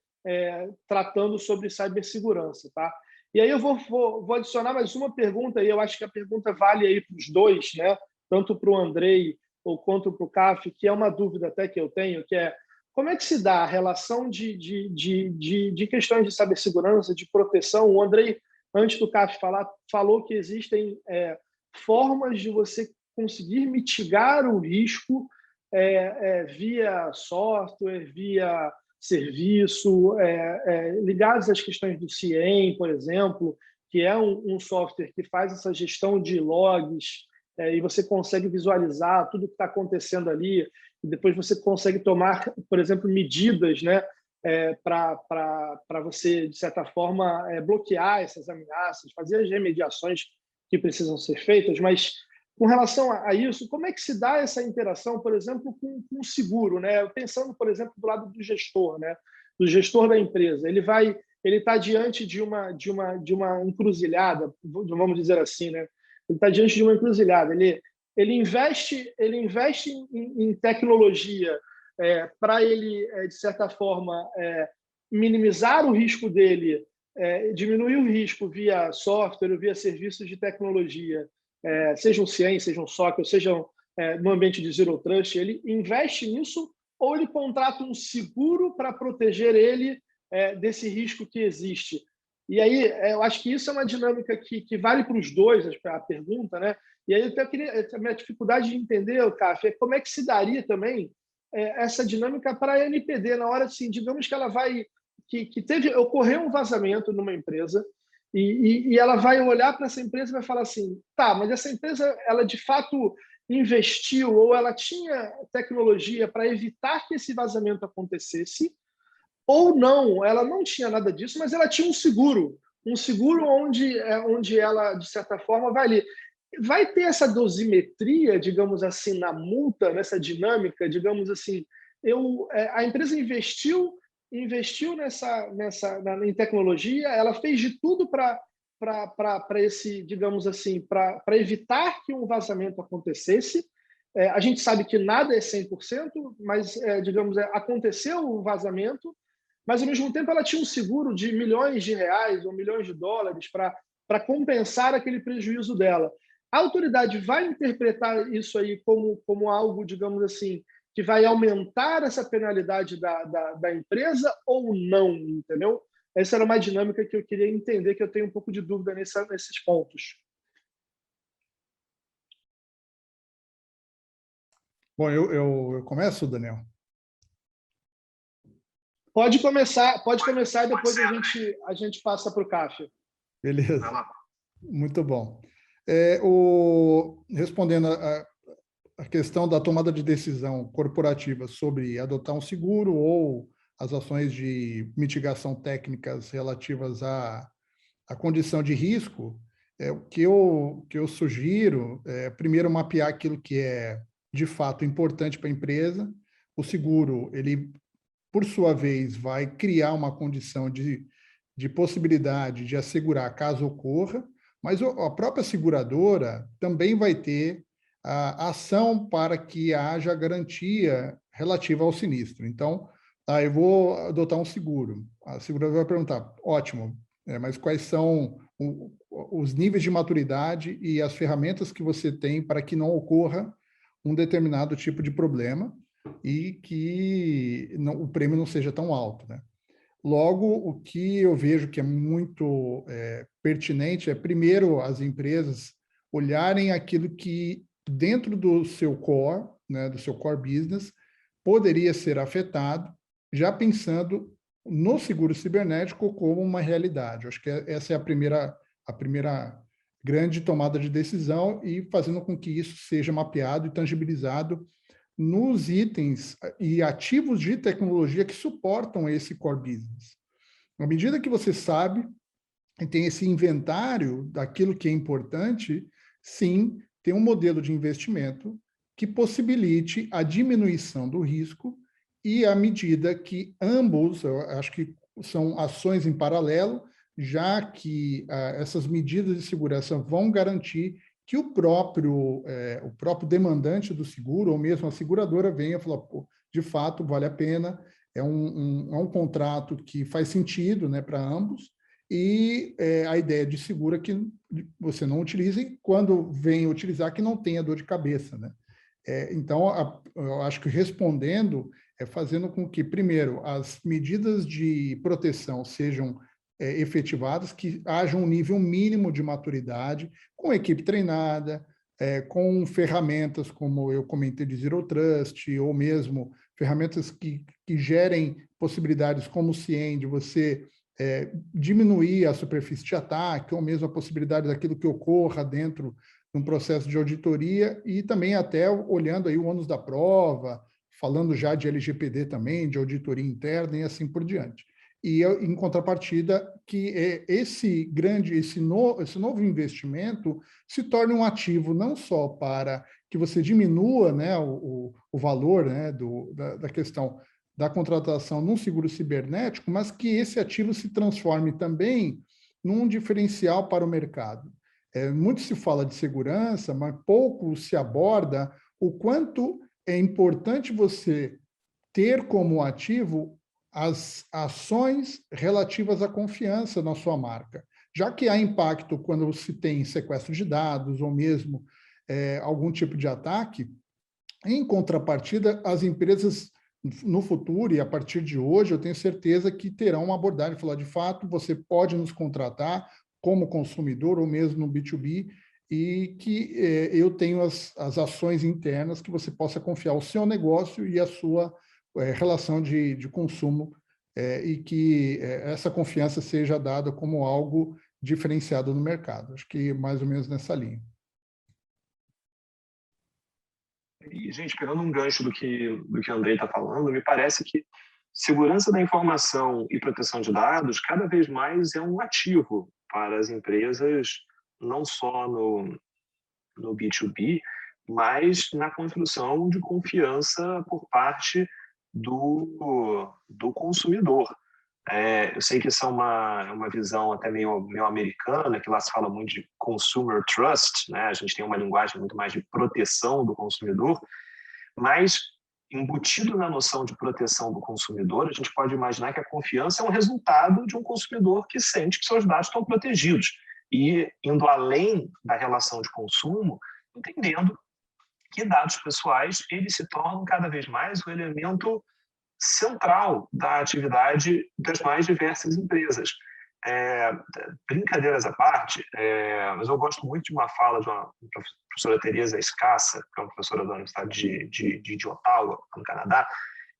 C: tratando sobre cibersegurança, tá? E aí eu vou adicionar mais uma pergunta, e eu acho que a pergunta vale aí para os dois, né? Tanto para o Andrei ou quanto para o CAF, que é uma dúvida até que eu tenho, que é como é que se dá a relação de questões de cibersegurança, de proteção. O Andrei, antes do CAF falar, falou que existem formas de você conseguir mitigar o risco via software, via serviço, ligados às questões do CIEM, por exemplo, que é um software que faz essa gestão de logs, e você consegue visualizar tudo que está acontecendo ali, e depois você consegue tomar, por exemplo, medidas, né, para você, de certa forma, bloquear essas ameaças, fazer as remediações que precisam ser feitas. Mas, com relação a isso, como é que se dá essa interação, por exemplo, com o seguro, né? Pensando, por exemplo, do lado do gestor, né? Do gestor da empresa. Ele está diante de uma encruzilhada, vamos dizer assim, né? Ele está diante de uma encruzilhada. Ele investe em tecnologia para ele, de certa forma, minimizar o risco dele, diminuir o risco via software, via serviços de tecnologia, sejam CIEM, sejam SOC, ou sejam no ambiente de Zero Trust. Ele investe nisso, ou ele contrata um seguro para proteger ele desse risco que existe. E aí, eu acho que isso é uma dinâmica que vale para os dois, a pergunta, né? E aí, a minha dificuldade de entender, CAF, é como é que se daria também essa dinâmica para a NPD, na hora, assim, digamos que ela vai... ocorreu um vazamento numa empresa, e ela vai olhar para essa empresa e vai falar assim, tá, mas essa empresa, ela de fato investiu ou ela tinha tecnologia para evitar que esse vazamento acontecesse, ou não, ela não tinha nada disso, mas ela tinha um seguro onde ela, de certa forma, vai ali. Vai ter essa dosimetria, digamos assim, na multa, nessa dinâmica, digamos assim, a empresa investiu em tecnologia, ela fez de tudo para esse, digamos assim, para evitar que um vazamento acontecesse. A gente sabe que nada é 100%, mas, digamos, aconteceu o vazamento, mas, ao mesmo tempo, ela tinha um seguro de milhões de reais ou milhões de dólares para compensar aquele prejuízo dela. A autoridade vai interpretar isso aí como algo, digamos assim, que vai aumentar essa penalidade da empresa ou não, entendeu? Essa era uma dinâmica que eu queria entender, que eu tenho um pouco de dúvida nesses pontos.
D: Bom, eu começo, Daniel?
C: Pode começar e depois a gente passa para o Cássio.
D: Beleza, muito bom. Respondendo a questão da tomada de decisão corporativa sobre adotar um seguro ou as ações de mitigação técnicas relativas à condição de risco, o que eu sugiro é, primeiro, mapear aquilo que é, de fato, importante para a empresa. O seguro, ele, por sua vez, vai criar uma condição de possibilidade de assegurar caso ocorra, mas a própria seguradora também vai ter a ação para que haja garantia relativa ao sinistro. Então, eu vou adotar um seguro. A seguradora vai perguntar, ótimo, mas quais são os níveis de maturidade e as ferramentas que você tem para que não ocorra um determinado tipo de problema e que o prêmio não seja tão alto, né? Logo, o que eu vejo que é muito pertinente é, primeiro, as empresas olharem aquilo que, dentro do seu core, né, do seu core business, poderia ser afetado, já pensando no seguro cibernético como uma realidade. Eu acho que essa é a primeira grande tomada de decisão e fazendo com que isso seja mapeado e tangibilizado nos itens e ativos de tecnologia que suportam esse core business. À medida que você sabe e tem esse inventário daquilo que é importante, sim, tem um modelo de investimento que possibilite a diminuição do risco e à medida que ambos, eu acho que são ações em paralelo, já que essas medidas de segurança vão garantir que o próprio demandante do seguro, ou mesmo a seguradora, venha e fala, pô, de fato, vale a pena, é um contrato que faz sentido, né, para ambos, e a ideia de seguro é que você não utilize, quando vem utilizar, que não tenha dor de cabeça, né? Então, eu acho que respondendo, fazendo com que, primeiro, as medidas de proteção sejam efetivadas, que haja um nível mínimo de maturidade, com equipe treinada, com ferramentas, como eu comentei, de Zero Trust, ou mesmo ferramentas que gerem possibilidades como o CIEM, de você diminuir a superfície de ataque, ou mesmo a possibilidade daquilo que ocorra dentro de um processo de auditoria, e também até olhando aí o ônus da prova, falando já de LGPD também, de auditoria interna e assim por diante. E, em contrapartida, que esse novo investimento se torne um ativo não só para que você diminua, né, o valor, né, da questão da contratação num seguro cibernético, mas que esse ativo se transforme também num diferencial para o mercado. Muito se fala de segurança, mas pouco se aborda o quanto é importante você ter como ativo as ações relativas à confiança na sua marca, já que há impacto quando se tem sequestro de dados ou mesmo algum tipo de ataque. Em contrapartida, as empresas no futuro e a partir de hoje, eu tenho certeza que terão uma abordagem, falar de fato, você pode nos contratar como consumidor ou mesmo no B2B, e que eu tenho as ações internas que você possa confiar o seu negócio e a sua relação de consumo, e que essa confiança seja dada como algo diferenciado no mercado. Acho que mais ou menos nessa linha.
E: E, gente, pegando um gancho do que o Andrei está falando, me parece que segurança da informação e proteção de dados cada vez mais é um ativo para as empresas, não só no B2B, mas na construção de confiança por parte do consumidor. Eu sei que essa é uma visão até meio americana, que lá se fala muito de consumer trust, né? A gente tem uma linguagem muito mais de proteção do consumidor, mas embutido na noção de proteção do consumidor, a gente pode imaginar que a confiança é um resultado de um consumidor que sente que seus dados estão protegidos. E indo além da relação de consumo, entendendo que dados pessoais eles se tornam cada vez mais um elemento central da atividade das mais diversas empresas. Brincadeiras à parte, mas eu gosto muito de uma fala de uma professora Teresa Escassa, que é uma professora da Universidade de Ottawa, no Canadá,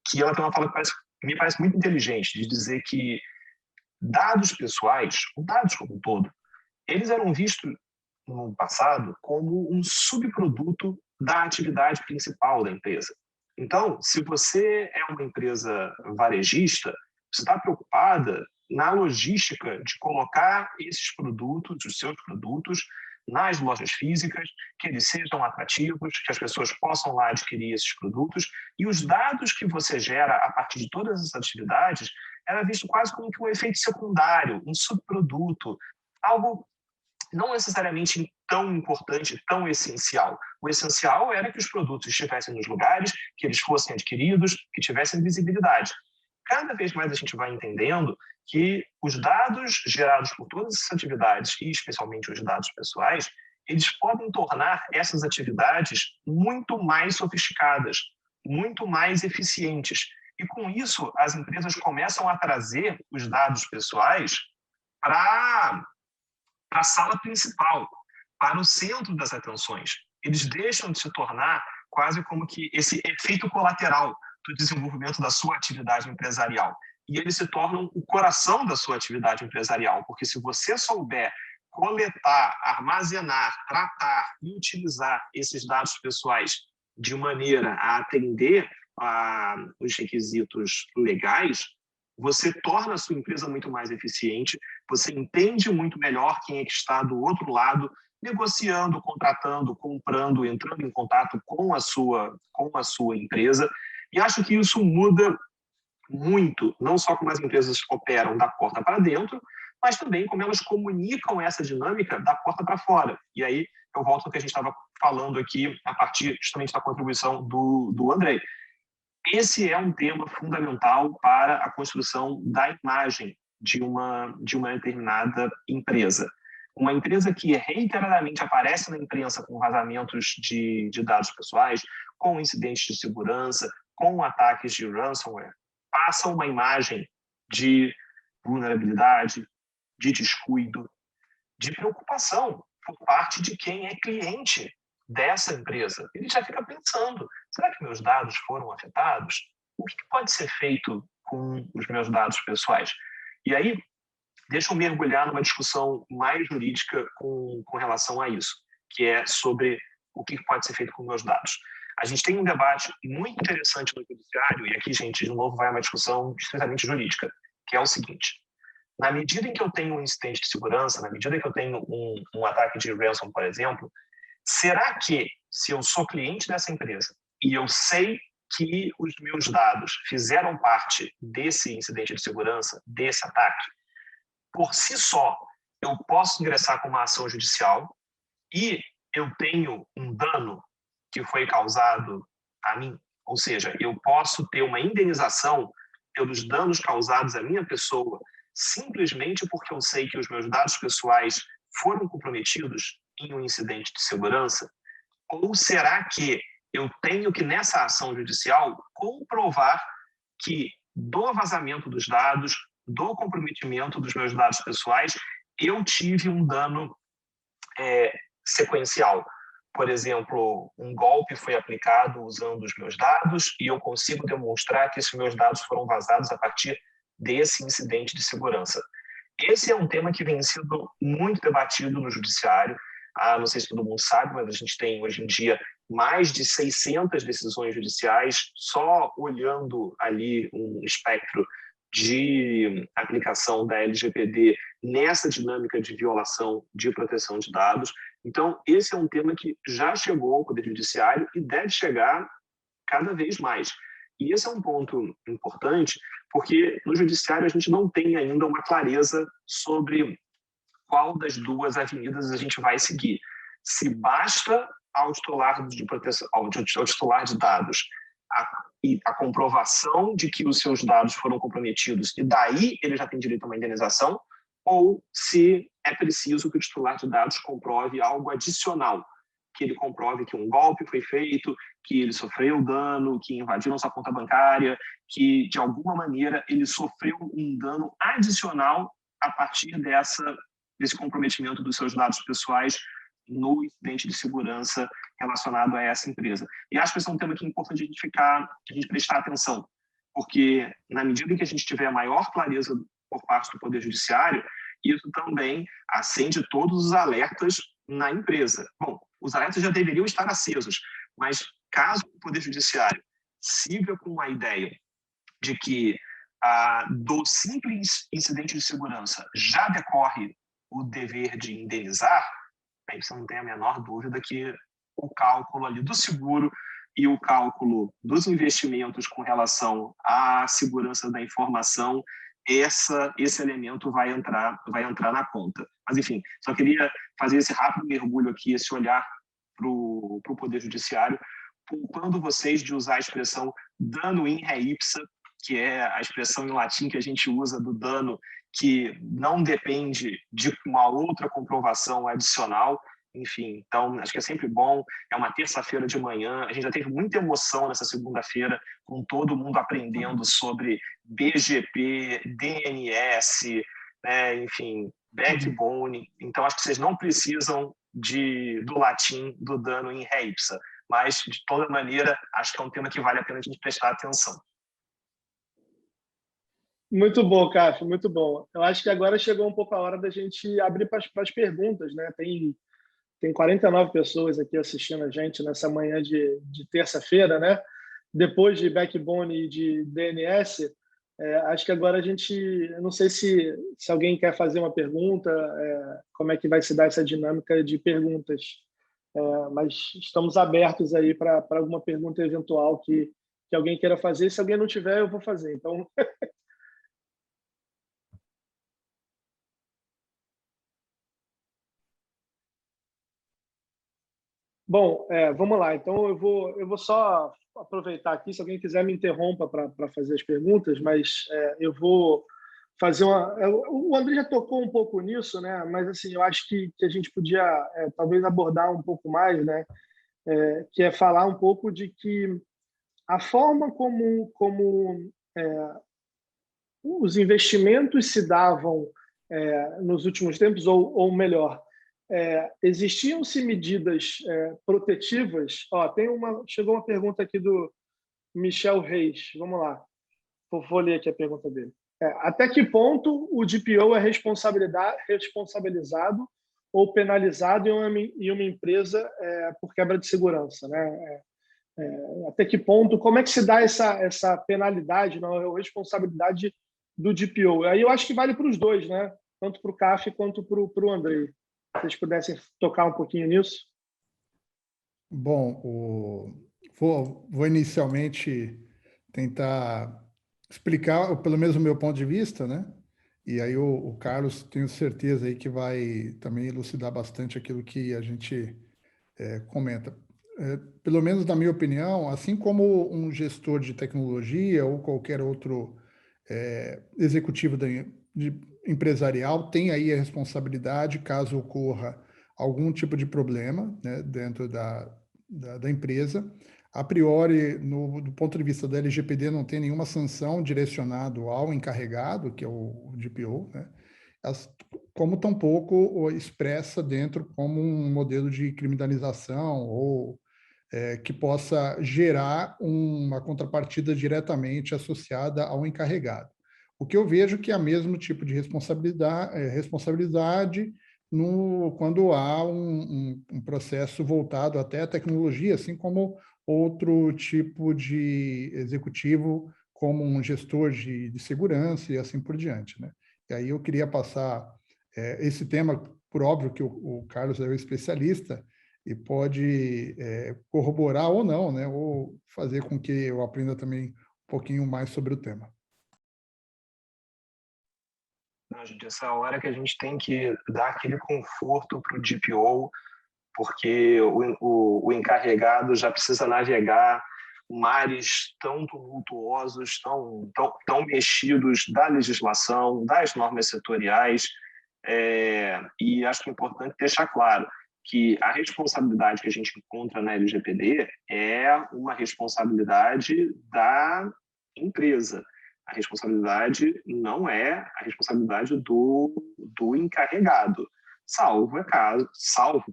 E: que ela tem uma fala que me parece muito inteligente, de dizer que dados pessoais, dados como um todo, eles eram vistos no passado como um subproduto da atividade principal da empresa. Então, se você é uma empresa varejista, você está preocupada na logística de colocar esses produtos, os seus produtos, nas lojas físicas, que eles sejam atrativos, que as pessoas possam lá adquirir esses produtos, e os dados que você gera a partir de todas essas atividades era visto quase como que um efeito secundário, um subproduto, algo não necessariamente tão importante, tão essencial. O essencial era que os produtos estivessem nos lugares, que eles fossem adquiridos, que tivessem visibilidade. Cada vez mais a gente vai entendendo que os dados gerados por todas essas atividades, e especialmente os dados pessoais, eles podem tornar essas atividades muito mais sofisticadas, muito mais eficientes. E com isso, as empresas começam a trazer os dados pessoais para a sala principal, para o centro das atenções. Eles deixam de se tornar quase como que esse efeito colateral do desenvolvimento da sua atividade empresarial. E eles se tornam o coração da sua atividade empresarial, porque se você souber coletar, armazenar, tratar e utilizar esses dados pessoais de maneira a atender os requisitos legais, você torna a sua empresa muito mais eficiente, você entende muito melhor quem é que está do outro lado, negociando, contratando, comprando, entrando em contato com a sua empresa. E acho que isso muda muito, não só como as empresas operam da porta para dentro, mas também como elas comunicam essa dinâmica da porta para fora. E aí eu volto ao que a gente estava falando aqui, a partir justamente da contribuição do Andrei. Esse é um tema fundamental para a construção da imagem de uma determinada empresa. Uma empresa que reiteradamente aparece na imprensa com vazamentos de dados pessoais, com incidentes de segurança, com ataques de ransomware, passa uma imagem de vulnerabilidade, de descuido, de preocupação por parte de quem é cliente dessa empresa. Ele já fica pensando, será que meus dados foram afetados? O que pode ser feito com os meus dados pessoais? E aí, deixa eu mergulhar numa discussão mais jurídica com relação a isso, que é sobre o que pode ser feito com meus dados. A gente tem um debate muito interessante no judiciário, e aqui, gente, de novo, vai uma discussão estritamente jurídica, que é o seguinte: na medida em que eu tenho um incidente de segurança, na medida em que eu tenho um ataque de ransom, por exemplo, será que, se eu sou cliente dessa empresa e eu sei que os meus dados fizeram parte desse incidente de segurança, desse ataque, por si só, eu posso ingressar com uma ação judicial e eu tenho um dano que foi causado a mim? Ou seja, eu posso ter uma indenização pelos danos causados à minha pessoa simplesmente porque eu sei que os meus dados pessoais foram comprometidos em um incidente de segurança? Ou será que eu tenho que, nessa ação judicial, comprovar que do vazamento dos dados, do comprometimento dos meus dados pessoais, eu tive um dano sequencial? Por exemplo, um golpe foi aplicado usando os meus dados e eu consigo demonstrar que esses meus dados foram vazados a partir desse incidente de segurança. Esse é um tema que vem sendo muito debatido no judiciário. Não sei se todo mundo sabe, mas a gente tem hoje em dia mais de 600 decisões judiciais, só olhando ali um espectro de aplicação da LGPD nessa dinâmica de violação de proteção de dados. Então, esse é um tema que já chegou ao Poder Judiciário e deve chegar cada vez mais. E esse é um ponto importante, porque no Judiciário a gente não tem ainda uma clareza sobre qual das duas avenidas a gente vai seguir. Se basta ao titular de proteção, ao titular de dados a comprovação de que os seus dados foram comprometidos e daí ele já tem direito a uma indenização, ou se é preciso que o titular de dados comprove algo adicional, que ele comprove que um golpe foi feito, que ele sofreu dano, que invadiram sua conta bancária, que de alguma maneira ele sofreu um dano adicional a partir desse comprometimento dos seus dados pessoais no incidente de segurança relacionado a essa empresa. E acho que esse é um tema que é importante a gente prestar atenção, porque na medida em que a gente tiver maior clareza por parte do Poder Judiciário, isso também acende todos os alertas na empresa. Bom, os alertas já deveriam estar acesos, mas caso o Poder Judiciário siga com a ideia de que do simples incidente de segurança já decorre o dever de indenizar, aí você não tem a menor dúvida que o cálculo ali do seguro e o cálculo dos investimentos com relação à segurança da informação, esse elemento vai entrar na conta. Mas, enfim, só queria fazer esse rápido mergulho aqui, esse olhar para o Poder Judiciário, poupando vocês de usar a expressão dano in re ipsa, que é a expressão em latim que a gente usa do dano que não depende de uma outra comprovação adicional. Enfim, então, acho que é sempre bom, é uma terça-feira de manhã, a gente já teve muita emoção nessa segunda-feira, com todo mundo aprendendo sobre BGP, DNS, né, enfim, backbone. Então, acho que vocês não precisam do latim, do dano in re ipsa, mas, de toda maneira, acho que é um tema que vale a pena a gente prestar atenção.
C: Muito bom, Cássio, muito bom. Eu acho que agora chegou um pouco a hora da gente abrir para as perguntas, né? Tem 49 pessoas aqui assistindo a gente nessa manhã de terça-feira, né? Depois de Backbone e de DNS, acho que agora a gente... Eu não sei se alguém quer fazer uma pergunta, como é que vai se dar essa dinâmica de perguntas. Mas estamos abertos aí para alguma pergunta eventual que alguém queira fazer. Se alguém não tiver, eu vou fazer. Então... Bom, vamos lá. Então, eu vou só aproveitar aqui, se alguém quiser me interrompa para fazer as perguntas, mas eu vou fazer uma... O André já tocou um pouco nisso, né? Mas assim, eu acho que a gente podia talvez abordar um pouco mais, né? Que é falar um pouco de que a forma como os investimentos se davam nos últimos tempos, ou melhor, existiam-se medidas protetivas. Chegou uma pergunta aqui do Michel Reis. Vamos lá. Vou ler aqui a pergunta dele. Até que ponto o DPO é responsabilizado ou penalizado em uma empresa por quebra de segurança, né? Até que ponto, como é que se dá essa penalidade, não, ou responsabilidade do DPO? Aí eu acho que vale para os dois, né? Tanto para o CAF quanto para o Andrei. Se vocês pudessem tocar um pouquinho nisso.
D: Bom, vou inicialmente tentar explicar, pelo menos o meu ponto de vista, né? E aí o Carlos, tenho certeza aí que vai também elucidar bastante aquilo que a gente comenta. Pelo menos na minha opinião, assim como um gestor de tecnologia ou qualquer outro executivo empresarial tem aí a responsabilidade caso ocorra algum tipo de problema, né, dentro da empresa. A priori, do ponto de vista da LGPD, não tem nenhuma sanção direcionada ao encarregado, que é o DPO, né? Como tampouco expressa dentro como um modelo de criminalização ou que possa gerar uma contrapartida diretamente associada ao encarregado. O que eu vejo que é o mesmo tipo de responsabilidade quando há um processo voltado até à tecnologia, assim como outro tipo de executivo, como um gestor de segurança e assim por diante, né? E aí eu queria passar esse tema, por óbvio que o Carlos é o especialista e pode corroborar ou não, né? Ou fazer com que eu aprenda também um pouquinho mais sobre o tema.
E: Não, gente, essa hora que a gente tem que dar aquele conforto para o DPO, porque o encarregado já precisa navegar mares tão tumultuosos, tão mexidos da legislação, das normas setoriais, e acho que é importante deixar claro que a responsabilidade que a gente encontra na LGPD é uma responsabilidade da empresa. A responsabilidade não é a responsabilidade do encarregado, salvo,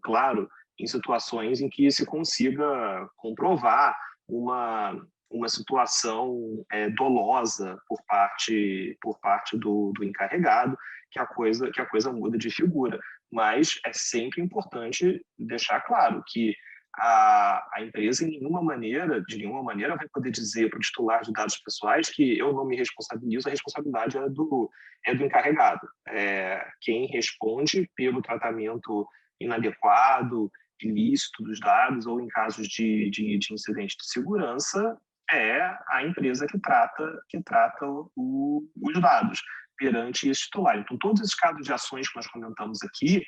E: claro, em situações em que se consiga comprovar uma situação dolosa por parte do encarregado, que a coisa muda de figura. Mas é sempre importante deixar claro que a empresa de nenhuma maneira vai poder dizer para o titular de dados pessoais que eu não me responsabilizo, a responsabilidade é do encarregado. Quem responde pelo tratamento inadequado, ilícito dos dados ou em casos de incidente de segurança é a empresa que trata os dados perante esse titular. Então, todos esses casos de ações que nós comentamos aqui,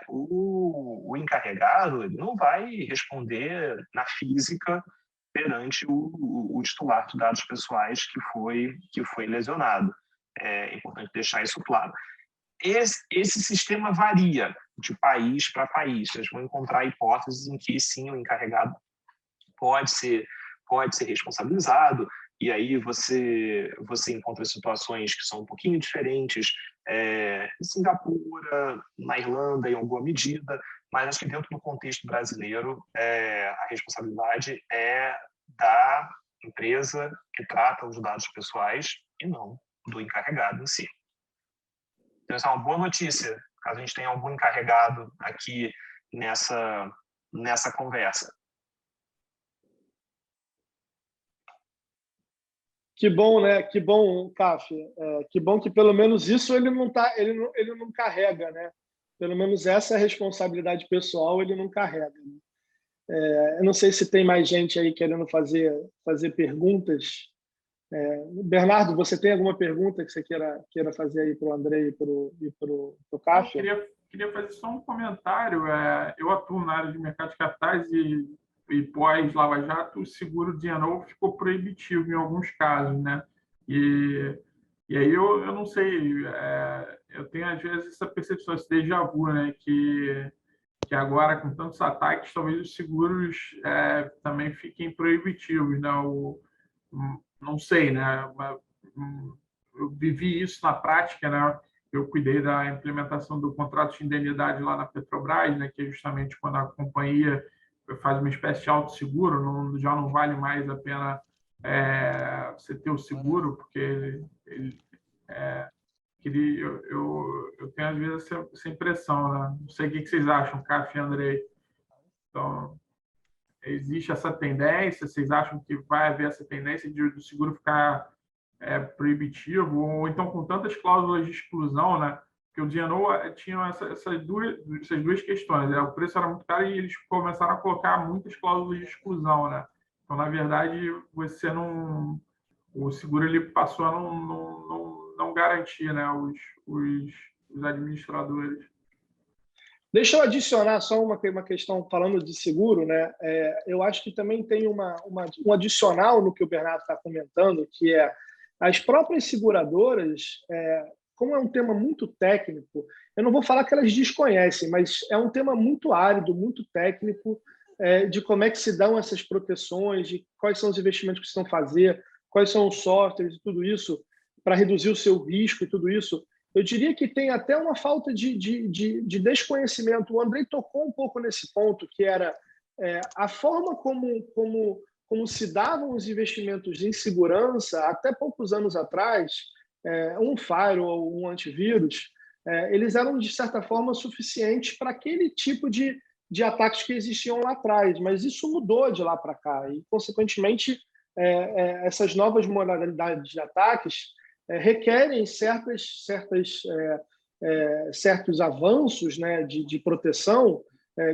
E: o encarregado ele não vai responder na física perante o titular de dados pessoais que foi lesionado. É importante deixar isso claro. Esse sistema varia de país para país. Vocês vão encontrar hipóteses em que, sim, o encarregado pode ser responsabilizado, e aí você encontra situações que são um pouquinho diferentes em Singapura, na Irlanda, em alguma medida, mas acho que dentro do contexto brasileiro a responsabilidade é da empresa que trata os dados pessoais e não do encarregado em si. Então, essa é uma boa notícia, caso a gente tenha algum encarregado aqui nessa conversa.
C: Que bom, né? Que bom, Caf. Que bom que pelo menos isso ele não carrega, né? Pelo menos essa responsabilidade pessoal ele não carrega. Né? Eu não sei se tem mais gente aí querendo fazer perguntas. Bernardo, você tem alguma pergunta que você queira fazer aí para o André e para o Caf?
B: Eu queria fazer só um comentário. Eu atuo na área de mercado de capitais e pós-Lava Jato, o seguro de novo ficou proibitivo em alguns casos, né? E aí eu não sei, eu tenho às vezes essa percepção, esse déjà vu, né? Que agora, com tantos ataques, talvez os seguros também fiquem proibitivos, né? Não sei, né? Eu vivi isso na prática, né? Eu cuidei da implementação do contrato de indenidade lá na Petrobras, né? Que é justamente quando a companhia faz uma espécie de autosseguro, já não vale mais a pena você ter o seguro, porque eu tenho às vezes essa impressão, né? Não sei o que vocês acham, Caf e Andrei. Então, existe essa tendência? Vocês acham que vai haver essa tendência do seguro ficar proibitivo? Ou então com tantas cláusulas de exclusão, né? Porque o D&O tinha essas duas questões. O preço era muito caro e eles começaram a colocar muitas cláusulas de exclusão, né? Então, na verdade, o seguro ele passou a não garantir, né, os administradores.
C: Deixa eu adicionar só uma questão falando de seguro, né? Eu acho que também tem um adicional no que o Bernardo está comentando, que é as próprias seguradoras, como é um tema muito técnico, eu não vou falar que elas desconhecem, mas é um tema muito árido, muito técnico, de como é que se dão essas proteções, de quais são os investimentos que precisam fazer, quais são os softwares e tudo isso, para reduzir o seu risco e tudo isso. Eu diria que tem até uma falta de desconhecimento. O Andrei tocou um pouco nesse ponto, que era a forma como se davam os investimentos em segurança, até poucos anos atrás, um firewall ou um antivírus, eles eram, de certa forma, suficientes para aquele tipo de ataques que existiam lá atrás, mas isso mudou de lá para cá e, consequentemente, essas novas modalidades de ataques requerem certos avanços, né, de proteção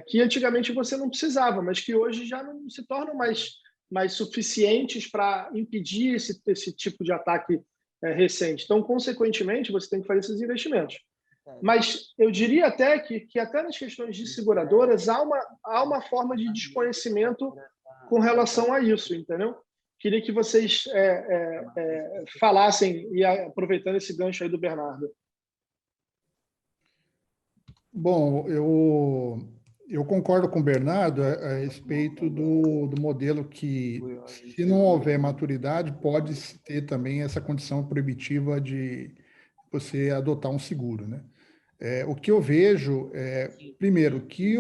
C: que antigamente você não precisava, mas que hoje já não se tornam mais suficientes para impedir esse tipo de ataque recente. Então, consequentemente, você tem que fazer esses investimentos. Mas eu diria até que até nas questões de seguradoras há uma forma de desconhecimento com relação a isso, entendeu? Queria que vocês falassem, e aproveitando esse gancho aí do Bernardo.
D: Bom, eu concordo com o Bernardo a respeito do modelo que, se não houver maturidade, pode ter também essa condição proibitiva de você adotar um seguro, né? O que eu vejo primeiro, que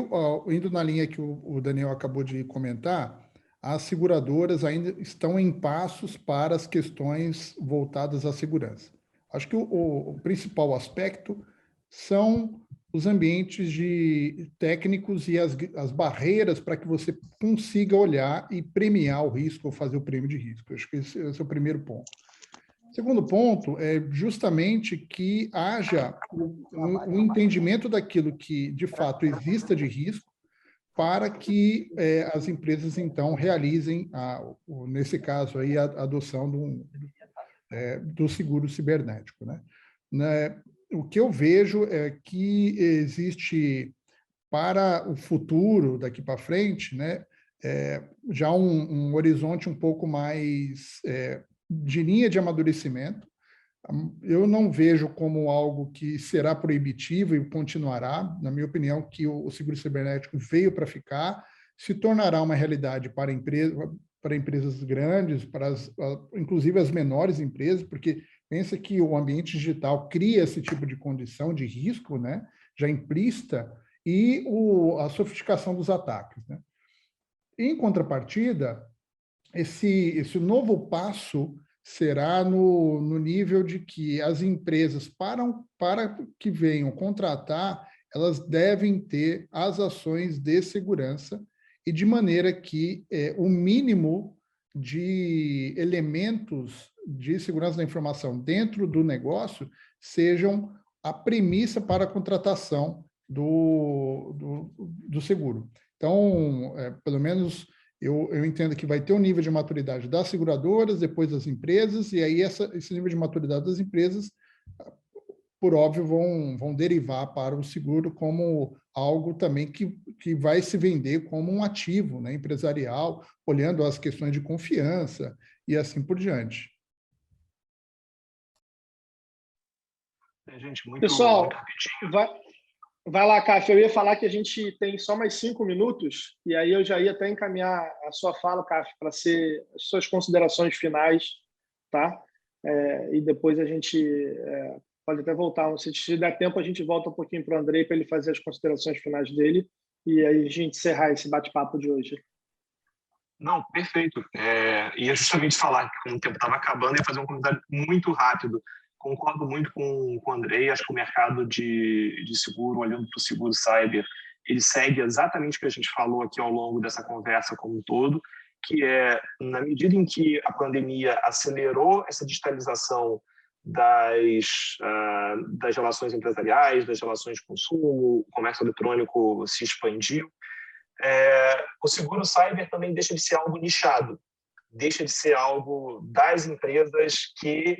D: indo na linha que o Daniel acabou de comentar, as seguradoras ainda estão em passos para as questões voltadas à segurança. Acho que o principal aspecto são os ambientes técnicos e as barreiras para que você consiga olhar e premiar o risco ou fazer o prêmio de risco. Acho que esse é o primeiro ponto. Segundo ponto é justamente que haja um entendimento daquilo que, de fato, exista de risco para que as empresas, então, realizem, nesse caso, aí, a adoção do seguro cibernético, né? O que eu vejo é que existe, para o futuro, daqui para frente, né, já um horizonte um pouco mais de linha de amadurecimento. Eu não vejo como algo que será proibitivo e continuará. Na minha opinião, que o seguro cibernético veio para ficar, se tornará uma realidade para empresas grandes, inclusive as menores empresas, porque pensa que o ambiente digital cria esse tipo de condição de risco, né, já implícita, e a sofisticação dos ataques, né? Em contrapartida, esse novo passo será no nível de que as empresas, para que venham contratar, elas devem ter as ações de segurança e de maneira que o mínimo de elementos de segurança da informação dentro do negócio sejam a premissa para a contratação do seguro. Então, pelo menos, eu entendo que vai ter um nível de maturidade das seguradoras, depois das empresas, e aí esse nível de maturidade das empresas, por óbvio, vão derivar para o seguro como algo também que vai se vender como um ativo, né, empresarial, olhando as questões de confiança e assim por diante.
E: Gente,
C: Pessoal,
E: muito rapidinho.
C: Vai lá, Cássio. Eu ia falar que a gente tem só mais 5 minutos, e aí eu já ia até encaminhar a sua fala, Cássio, para ser as suas considerações finais, tá? E depois a gente pode até voltar. Se der tempo, a gente volta um pouquinho para o Andrei para ele fazer as considerações finais dele, e aí a gente encerrar esse bate-papo de hoje.
E: Não, perfeito. Ia justamente falar que, como o tempo estava acabando, ia fazer um comentário muito rápido. Concordo muito com o Andrei. Acho que o mercado de seguro, olhando para o seguro cyber, ele segue exatamente o que a gente falou aqui ao longo dessa conversa como um todo, que na medida em que a pandemia acelerou essa digitalização das relações empresariais, das relações de consumo, o comércio eletrônico se expandiu, o seguro cyber também deixa de ser algo nichado, deixa de ser algo das empresas que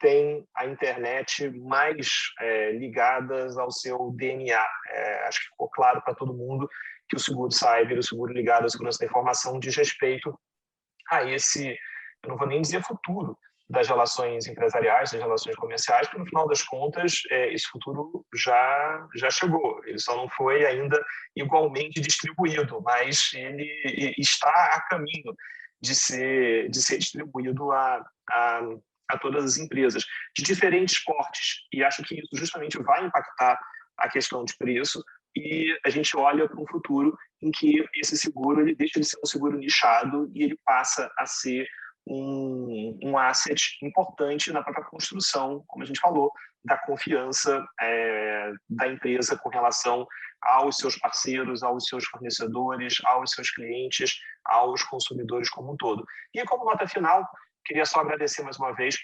E: têm a internet mais ligadas ao seu DNA. Acho que ficou claro para todo mundo que o seguro cyber, o seguro ligado à segurança da informação, diz respeito a esse, eu não vou nem dizer futuro, das relações empresariais, das relações comerciais, porque no final das contas esse futuro já chegou. Ele só não foi ainda igualmente distribuído, mas ele está a caminho de ser distribuído a todas as empresas de diferentes portes. E acho que isso justamente vai impactar a questão de preço, e a gente olha para um futuro em que esse seguro ele deixa de ser um seguro nichado e ele passa a ser um asset importante na própria construção, como a gente falou, da confiança da empresa com relação aos seus parceiros, aos seus fornecedores, aos seus clientes, aos consumidores como um todo. E como nota final, queria só agradecer mais uma vez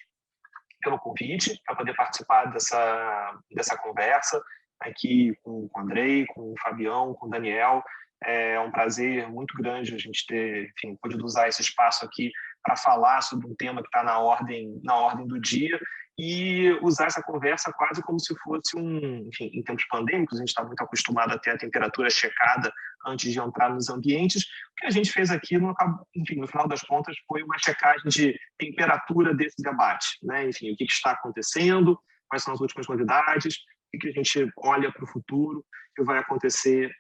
E: pelo convite, para poder participar dessa conversa aqui com o Andrei, com o Fabião, com o Daniel. É um prazer muito grande a gente ter, enfim, podido usar esse espaço aqui para falar sobre um tema que está na ordem do dia e usar essa conversa quase como se fosse enfim, em tempos pandêmicos, a gente está muito acostumado a ter a temperatura checada antes de entrar nos ambientes. O que a gente fez aqui, enfim, no final das contas, foi uma checagem de temperatura desse debate, né? Enfim, o que está acontecendo, quais são as últimas novidades, o que a gente olha para o futuro, que vai acontecer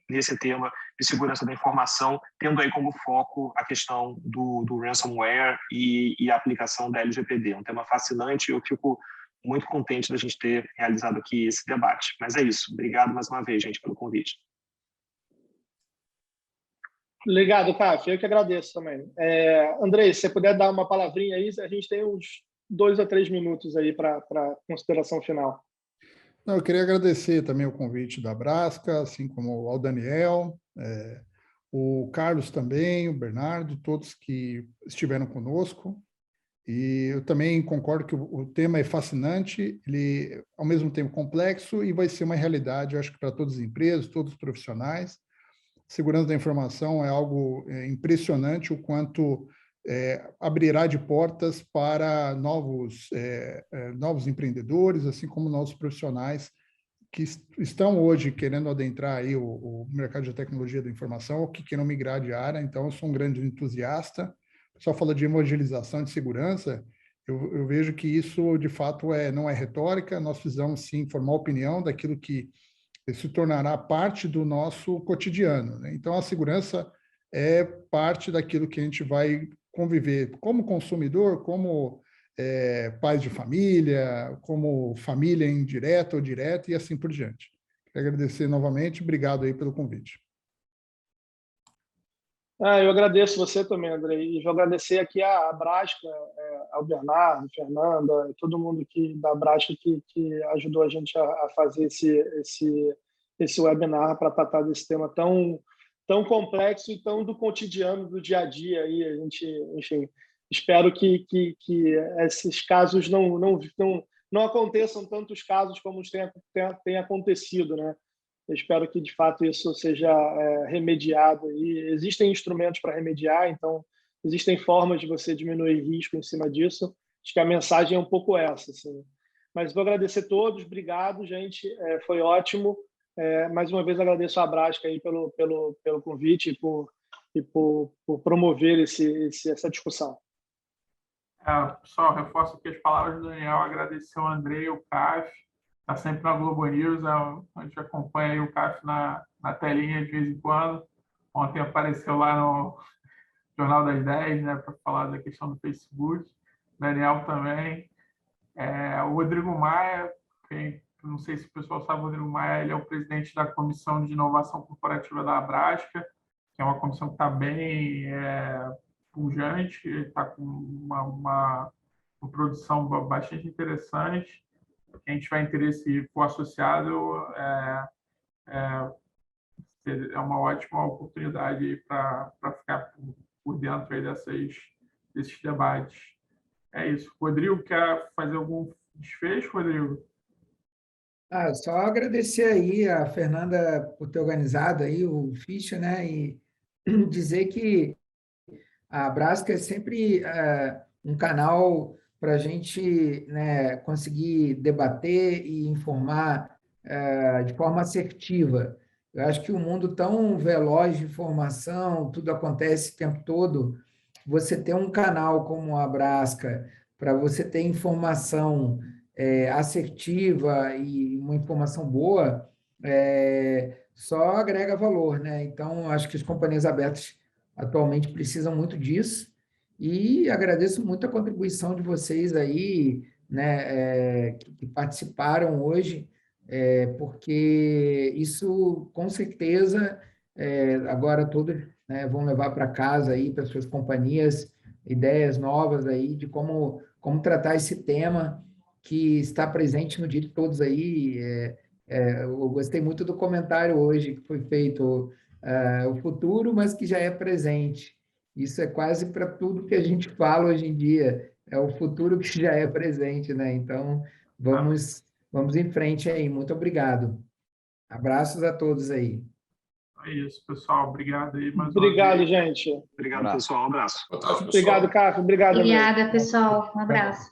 E: nesse tema de segurança da informação, tendo aí como foco a questão do ransomware e a aplicação da LGPD. É um tema fascinante e eu fico muito contente da gente ter realizado aqui esse debate. Mas é isso. Obrigado mais uma vez, gente, pelo convite.
C: Obrigado, Caf. Eu que agradeço também. Andrei, se você puder dar uma palavrinha aí, a gente tem uns 2 a 3 minutos aí para consideração final.
D: Não, eu queria agradecer também o convite da Abrasca, assim como ao Daniel, o Carlos também, o Bernardo, todos que estiveram conosco. E eu também concordo que o tema é fascinante, ele ao mesmo tempo complexo e vai ser uma realidade, eu acho que para todas as empresas, todos os profissionais. Segurança da informação é algo impressionante, o quanto abrirá de portas para novos empreendedores, assim como novos profissionais que estão hoje querendo adentrar aí o mercado de tecnologia da informação ou que queiram migrar de área. Então, eu sou um grande entusiasta. O pessoal fala de evangelização de segurança, eu vejo que isso, de fato, não é retórica, nós precisamos, sim, formar opinião daquilo que se tornará parte do nosso cotidiano, né? Então, a segurança é parte daquilo que a gente vai conviver como consumidor, como pais de família, como família indireta ou direta e assim por diante. Quero agradecer novamente, obrigado aí pelo convite.
C: Eu agradeço você também, Andrei, e vou agradecer aqui a Abrasca, ao Bernardo, Fernanda, todo mundo da Abrasca que ajudou a gente a fazer esse webinar para tratar desse tema tão complexo e tão do cotidiano, do dia a dia. Aí a gente, enfim, espero que esses casos não aconteçam tantos casos como tem acontecido, né? Eu espero que, de fato, isso seja remediado. E existem instrumentos para remediar, então existem formas de você diminuir risco em cima disso. Acho que a mensagem é um pouco essa. Assim. Mas vou agradecer a todos. Obrigado, gente. Foi ótimo. Mais uma vez, agradeço a Abrasca aí pelo convite e por promover essa discussão.
B: Pessoal, reforço aqui as palavras do Daniel. Agradecer ao Andrei, o CAF. Está sempre na Globo News, a gente acompanha aí o CAF na telinha de vez em quando. Ontem apareceu lá no Jornal das 10, né, para falar da questão do Facebook. Daniel também. O Rodrigo Maia, não sei se o pessoal sabe, o Rodrigo Maia ele é o presidente da Comissão de Inovação Corporativa da Abrasca, que é uma comissão que está bem pujante, está com uma produção bastante interessante. Quem tiver interesse e for associado, é uma ótima oportunidade para ficar por dentro aí desses debates. É isso. Rodrigo, quer fazer algum desfecho, Rodrigo?
A: Só agradecer aí a Fernanda por ter organizado aí o Ficha, né? E dizer que a Abrasca é sempre um canal para a gente, né, conseguir debater e informar de forma assertiva. Eu acho que o mundo tão veloz de informação, tudo acontece o tempo todo, você ter um canal como a Abrasca, para você ter informação assertiva e uma informação boa, só agrega valor, né? Então, acho que as companhias abertas atualmente precisam muito disso, e agradeço muito a contribuição de vocês aí, né, que participaram hoje, porque isso, com certeza, agora todos né, vão levar para casa aí, para suas companhias, ideias novas aí de como tratar esse tema que está presente no dia de todos aí. Eu gostei muito do comentário hoje que foi feito, o futuro, mas que já é presente. Isso é quase para tudo que a gente fala hoje em dia, é o futuro que já é presente, né? Então, vamos em frente aí. Muito obrigado. Abraços a todos aí.
B: É isso, pessoal. Obrigado aí mais uma
C: Obrigado,
B: vez.
C: gente.
E: Obrigado, pessoal. Um abraço.
C: Obrigado, Caco. Obrigado,
F: Obrigada, pessoal. Um abraço.